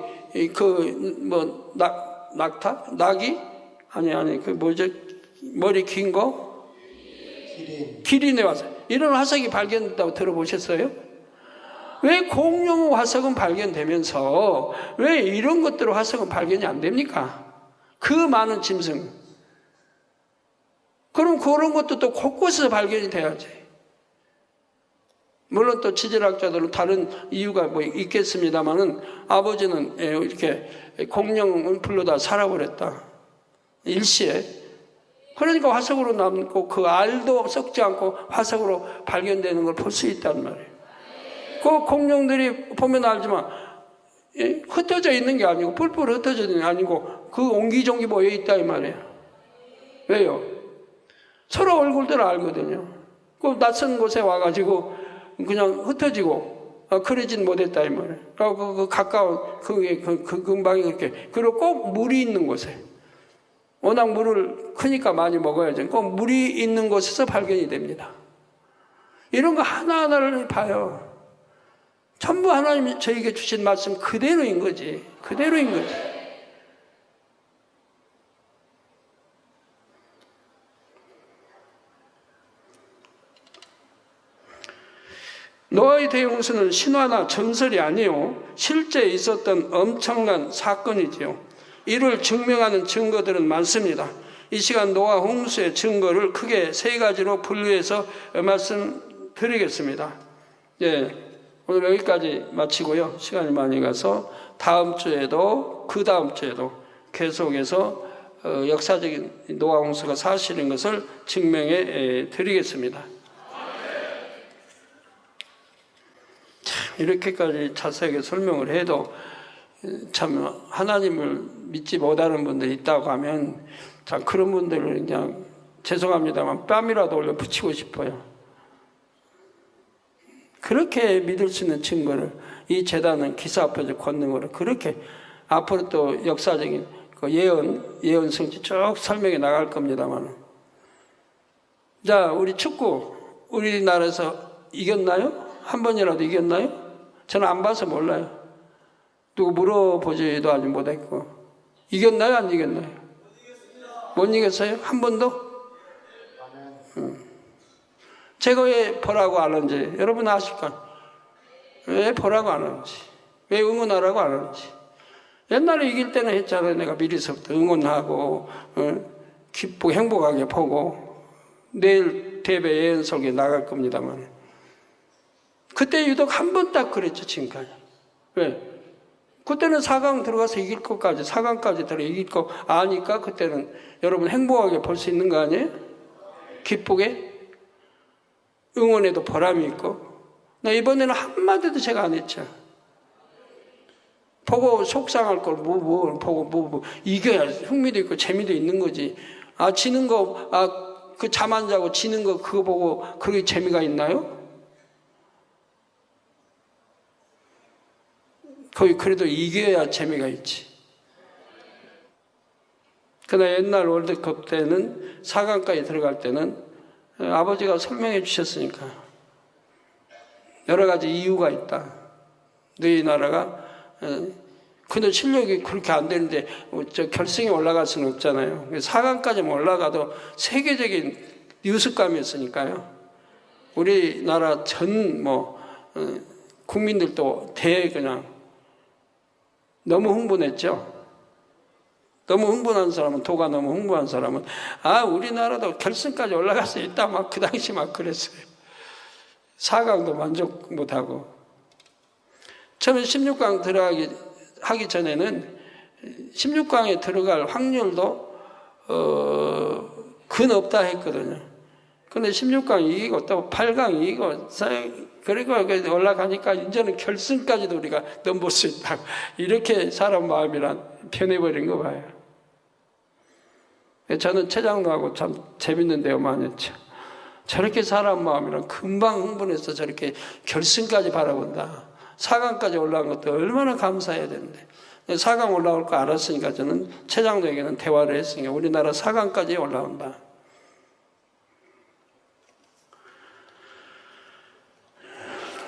낙타? 낙이? 아니 그 뭐죠? 머리 긴 거? 기린의 화석. 이런 화석이 발견됐다고 들어보셨어요? 왜 공룡 화석은 발견되면서 왜 이런 것들의 화석은 발견이 안 됩니까? 그 많은 짐승. 그럼 그런 것도 또 곳곳에서 발견이 돼야지. 물론 또 지질학자들은 다른 이유가 있겠습니다만은 아버지는 이렇게 공룡을 불러다 살아버렸다. 일시에. 그러니까 화석으로 남고 그 알도 썩지 않고 화석으로 발견되는 걸 볼 수 있단 말이에요. 그 공룡들이 보면 알지만 흩어져 있는 게 아니고 뿔뿔 흩어져 있는 게 아니고 그 옹기종기 모여 있다 이 말이에요. 왜요? 서로 얼굴들을 알거든요. 그 낯선 곳에 와가지고 그냥 흩어지고 그러진 못했다 이 말이에요. 그 가까운 그 근방이 그렇게. 그리고 꼭 물이 있는 곳에. 워낙 물을 크니까 많이 먹어야죠. 꼭 물이 있는 곳에서 발견이 됩니다. 이런 거 하나하나를 봐요. 전부 하나님이 저에게 주신 말씀 그대로인 거지. 그대로인 거지. 노아의 대홍수는 신화나 전설이 아니요 실제 있었던 엄청난 사건이지요. 이를 증명하는 증거들은 많습니다. 이 시간 노아 홍수의 증거를 크게 세 가지로 분류해서 말씀드리겠습니다. 예, 오늘 여기까지 마치고요. 시간이 많이 가서 다음 주에도 그 다음 주에도 계속해서 역사적인 노아 홍수가 사실인 것을 증명해 드리겠습니다. 참 이렇게까지 자세하게 설명을 해도 참 하나님을 믿지 못하는 분들이 있다고 하면 참 그런 분들을 그냥 죄송합니다만 뺨이라도 올려 붙이고 싶어요. 그렇게 믿을 수 있는 증거를 이 제단은 기사 앞에서 권능으로 그렇게 앞으로 또 역사적인 그 예언 성취 쭉 설명해 나갈 겁니다만. 자, 우리 축구 우리나라에서 이겼나요? 한 번이라도 이겼나요? 저는 안 봐서 몰라요. 누구 물어보지도 아직 못했고. 이겼나요? 안 이겼나요? 못 이겼어요? 한 번도? 제가 왜 보라고 안 하는지 여러분 아실까요? 왜 보라고 안 하는지, 왜 응원하라고 안 하는지. 옛날에 이길 때는 했잖아요. 내가 미리서부터 응원하고 기쁘고 행복하게 보고 내일 대배 예언 설교 나갈 겁니다만 그때 유독 한 번 딱 그랬죠. 지금까지. 왜? 그때는 4강 들어가서 이길 것까지 4강까지 들어 이길 거 아니까 그때는 여러분 행복하게 볼 수 있는 거 아니에요? 기쁘게 응원에도 보람이 있고. 나 이번에는 한마디도 제가 안 했죠. 보고 속상할 걸 보고 이겨야 흥미도 있고 재미도 있는 거지. 아 지는 거 그 잠 안 자고 지는 거 그거 보고 그게 재미가 있나요? 거의 그래도 이겨야 재미가 있지. 그러나 옛날 월드컵 때는 4강까지 들어갈 때는 아버지가 설명해 주셨으니까 여러 가지 이유가 있다. 너희 나라가 근데 실력이 그렇게 안 되는데 저 결승에 올라갈 수는 없잖아요. 4강까지만 올라가도 세계적인 뉴스감이었으니까요. 우리나라 전 국민들도 그냥 너무 흥분했죠. 너무 흥분한 사람은 도가 너무 흥분한 사람은 우리나라도 결승까지 올라갈 수 있다 막 그 당시 막 그랬어요. 4강도 만족 못하고 처음에 16강 하기 전에는 16강에 들어갈 확률도 근 없다 했거든요. 근데 16강 이기고 또 8강 이기고 그리고 올라가니까 이제는 결승까지도 우리가 넘볼 수 있다. 이렇게 사람 마음이란 변해버린 거 봐요. 저는 최장로하고 참 재밌는 대화만 했죠. 저렇게 사람 마음이란 금방 흥분해서 저렇게 결승까지 바라본다. 4강까지 올라간 것도 얼마나 감사해야 되는데 4강 올라올 거 알았으니까 저는 최장로에게는 대화를 했으니까 우리나라 4강까지 올라온다.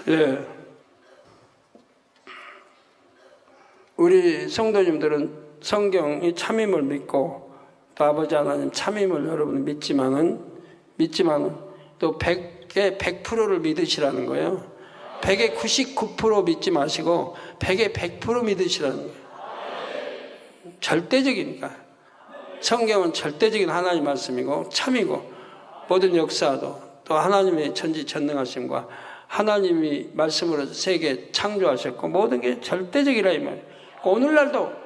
예. 우리 성도님들은 성경이 참임을 믿고 또 아버지 하나님 참임을 여러분 믿지만은 또 100에 100%를 믿으시라는 거예요. 100에 99% 믿지 마시고 100에 100% 믿으시라는 거예요. 절대적이니까. 성경은 절대적인 하나님 말씀이고 참이고 모든 역사도 또 하나님의 전지전능하심과 하나님이 말씀으로 세계 창조하셨고 모든 게 절대적이라 이 말이에요. 오늘날도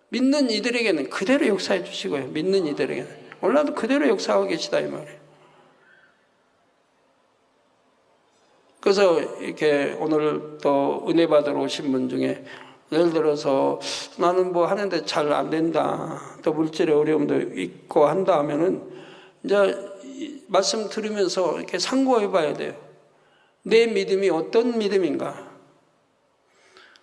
믿는 이들에게는 그대로 역사해 주시고요. 믿는 이들에게는 오늘날도 그대로 역사하고 계시다 이 말이에요. 그래서 이렇게 오늘 또 은혜 받으러 오신 분 중에 예를 들어서 나는 뭐 하는데 잘 안 된다. 또 물질의 어려움도 있고 한다 하면은 이제 말씀 들으면서 이렇게 상고해 봐야 돼요. 내 믿음이 어떤 믿음인가?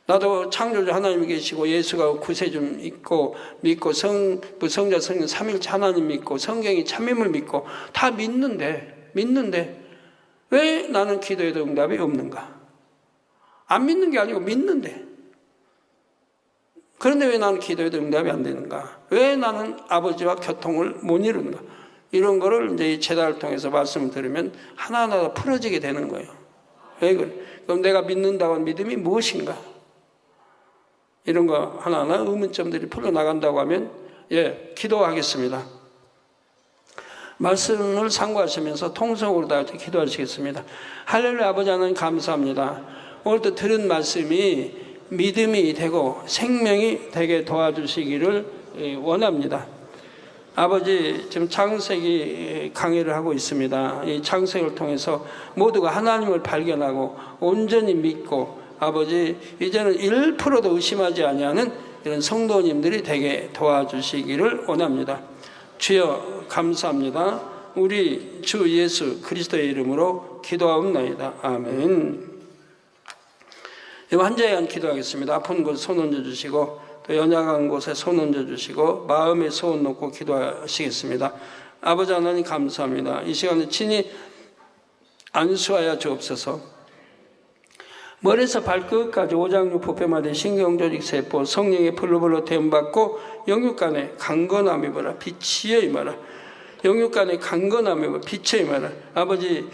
나도 창조주 하나님이 계시고 예수가 구세주 있고 믿고 성자 성령 삼일체 하나님 믿고 성경이 참임을 믿고 다 믿는데 왜 나는 기도해도 응답이 없는가? 안 믿는 게 아니고 믿는데 그런데 왜 나는 기도해도 응답이 안 되는가? 왜 나는 아버지와 교통을 못 이루는가? 이런 거를 이제 이 제단을 통해서 말씀을 들으면 하나하나 풀어지게 되는 거예요. 왜 그래? 그럼 내가 믿는다고 하는 믿음이 무엇인가? 이런 거 하나하나 의문점들이 풀려나간다고 하면 기도하겠습니다. 말씀을 상고하시면서 통성으로 다 같이 기도하시겠습니다. 할렐루야. 아버지 하나님 감사합니다. 오늘도 들은 말씀이 믿음이 되고 생명이 되게 도와주시기를 원합니다. 아버지, 지금 창세기 강의를 하고 있습니다. 이 창세기를 통해서 모두가 하나님을 발견하고 온전히 믿고 아버지 이제는 1%도 의심하지 아니하는 이런 성도님들이 되게 도와주시기를 원합니다. 주여 감사합니다. 우리 주 예수 그리스도의 이름으로 기도하옵나이다. 아멘. 환자에 대한 기도하겠습니다. 아픈 곳 손 얹어주시고 또 연약한 곳에 손 얹어주시고 마음에 소원 놓고 기도하시겠습니다. 아버지 하나님 감사합니다. 이 시간에 친히 안수하여 주옵소서. 머리에서 발끝까지 오장육부뼈마다 신경조직세포 성령의 불로불로 대응받고 영육간에 강건함이 뭐라 빛이여 임하라. 영육간에 강건함이 뭐라 빛이여 임하라. 아버지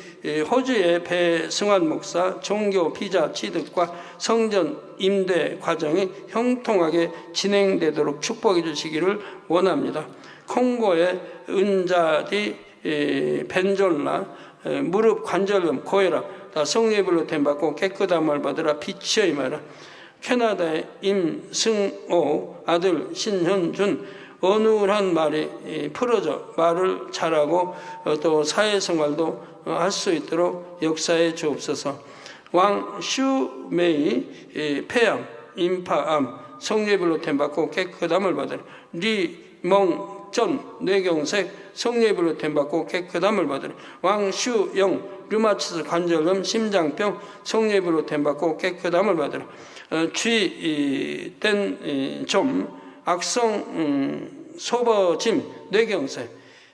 호주의 배승환 목사 종교 비자 취득과 성전 임대 과정이 형통하게 진행되도록 축복해 주시기를 원합니다. 콩고의 은자디 벤졸라 무릎 관절염 고혈압 다 성령의 불로 댐받고 깨끗함을 받으라 빛이여 임하라. 캐나다의 임승호 아들 신현준 어눌한 말이 풀어져 말을 잘하고 또 사회생활도 할 수 있도록 역사해 주옵소서. 왕 슈메이 폐암 임파암 성령의 불로 댐받고 깨끗함을 받으라. 리멍전 뇌경색 성령의 불로 댐받고 깨끗함을 받으라. 왕 슈영 류마티스 관절염 심장병 성령의 불로 댐받고 깨끗함을 받으라. 쥐땐좀 악성 소버짐 뇌경색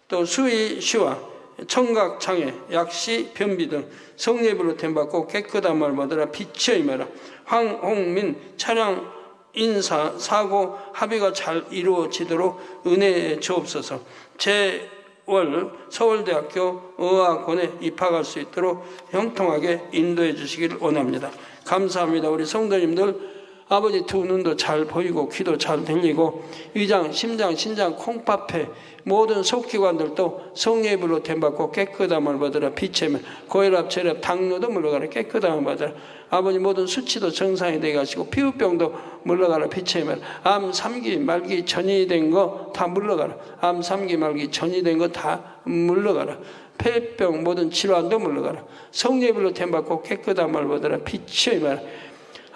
또 수의 시와 청각장애 약시 변비 등 성령의 불로 댐받고 깨끗함을 받으라 빛이여 임하라. 황홍민 차량 인사 사고 합의가 잘 이루어지도록 은혜에 주옵소서. 재월 서울대학교 의학원에 입학할 수 있도록 형통하게 인도해 주시기를 원합니다. 감사합니다. 우리 성도님들 아버지 두 눈도 잘 보이고 귀도 잘 들리고 위장, 심장, 신장, 콩팥폐 모든 속기관들도 성령의 불로 댐받고 깨끗함을 받으라 빛의 고혈압, 혈압, 당뇨도 물러가라 깨끗함을 받으라. 아버지 모든 수치도 정상이 되게 하시고 피부병도 물러가라 빛의 암 3기 말기 전이 된 거 다 물러가라. 암 3기 말기 전이 된 거 다 물러가라. 폐병 모든 질환도 물러가라. 성령의 불로 댐받고 깨끗함을 받으라 빛의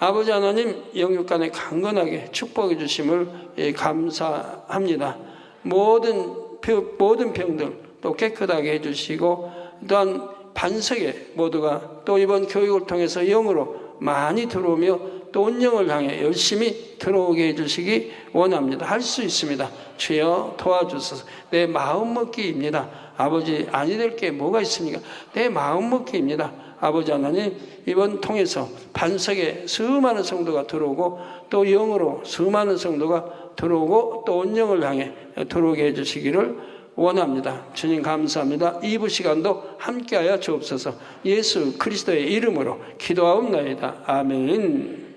아버지 하나님 영육간에 강건하게 축복해 주심을 감사합니다. 모든 병들 또 깨끗하게 해주시고 또한 반석에 모두가 또 이번 교육을 통해서 영으로 많이 들어오며 또 온영을 향해 열심히 들어오게 해주시기 원합니다. 할 수 있습니다. 주여 도와주소서. 내 마음먹기입니다. 아버지 아니 될 게 뭐가 있습니까? 내 마음먹기입니다. 아버지 하나님 이번 통해서 반석에 수많은 성도가 들어오고 또 영으로 수많은 성도가 들어오고 또 온영을 향해 들어오게 해주시기를 원합니다. 주님 감사합니다. 2부 시간도 함께하여 주옵소서. 예수 그리스도의 이름으로 기도하옵나이다. 아멘.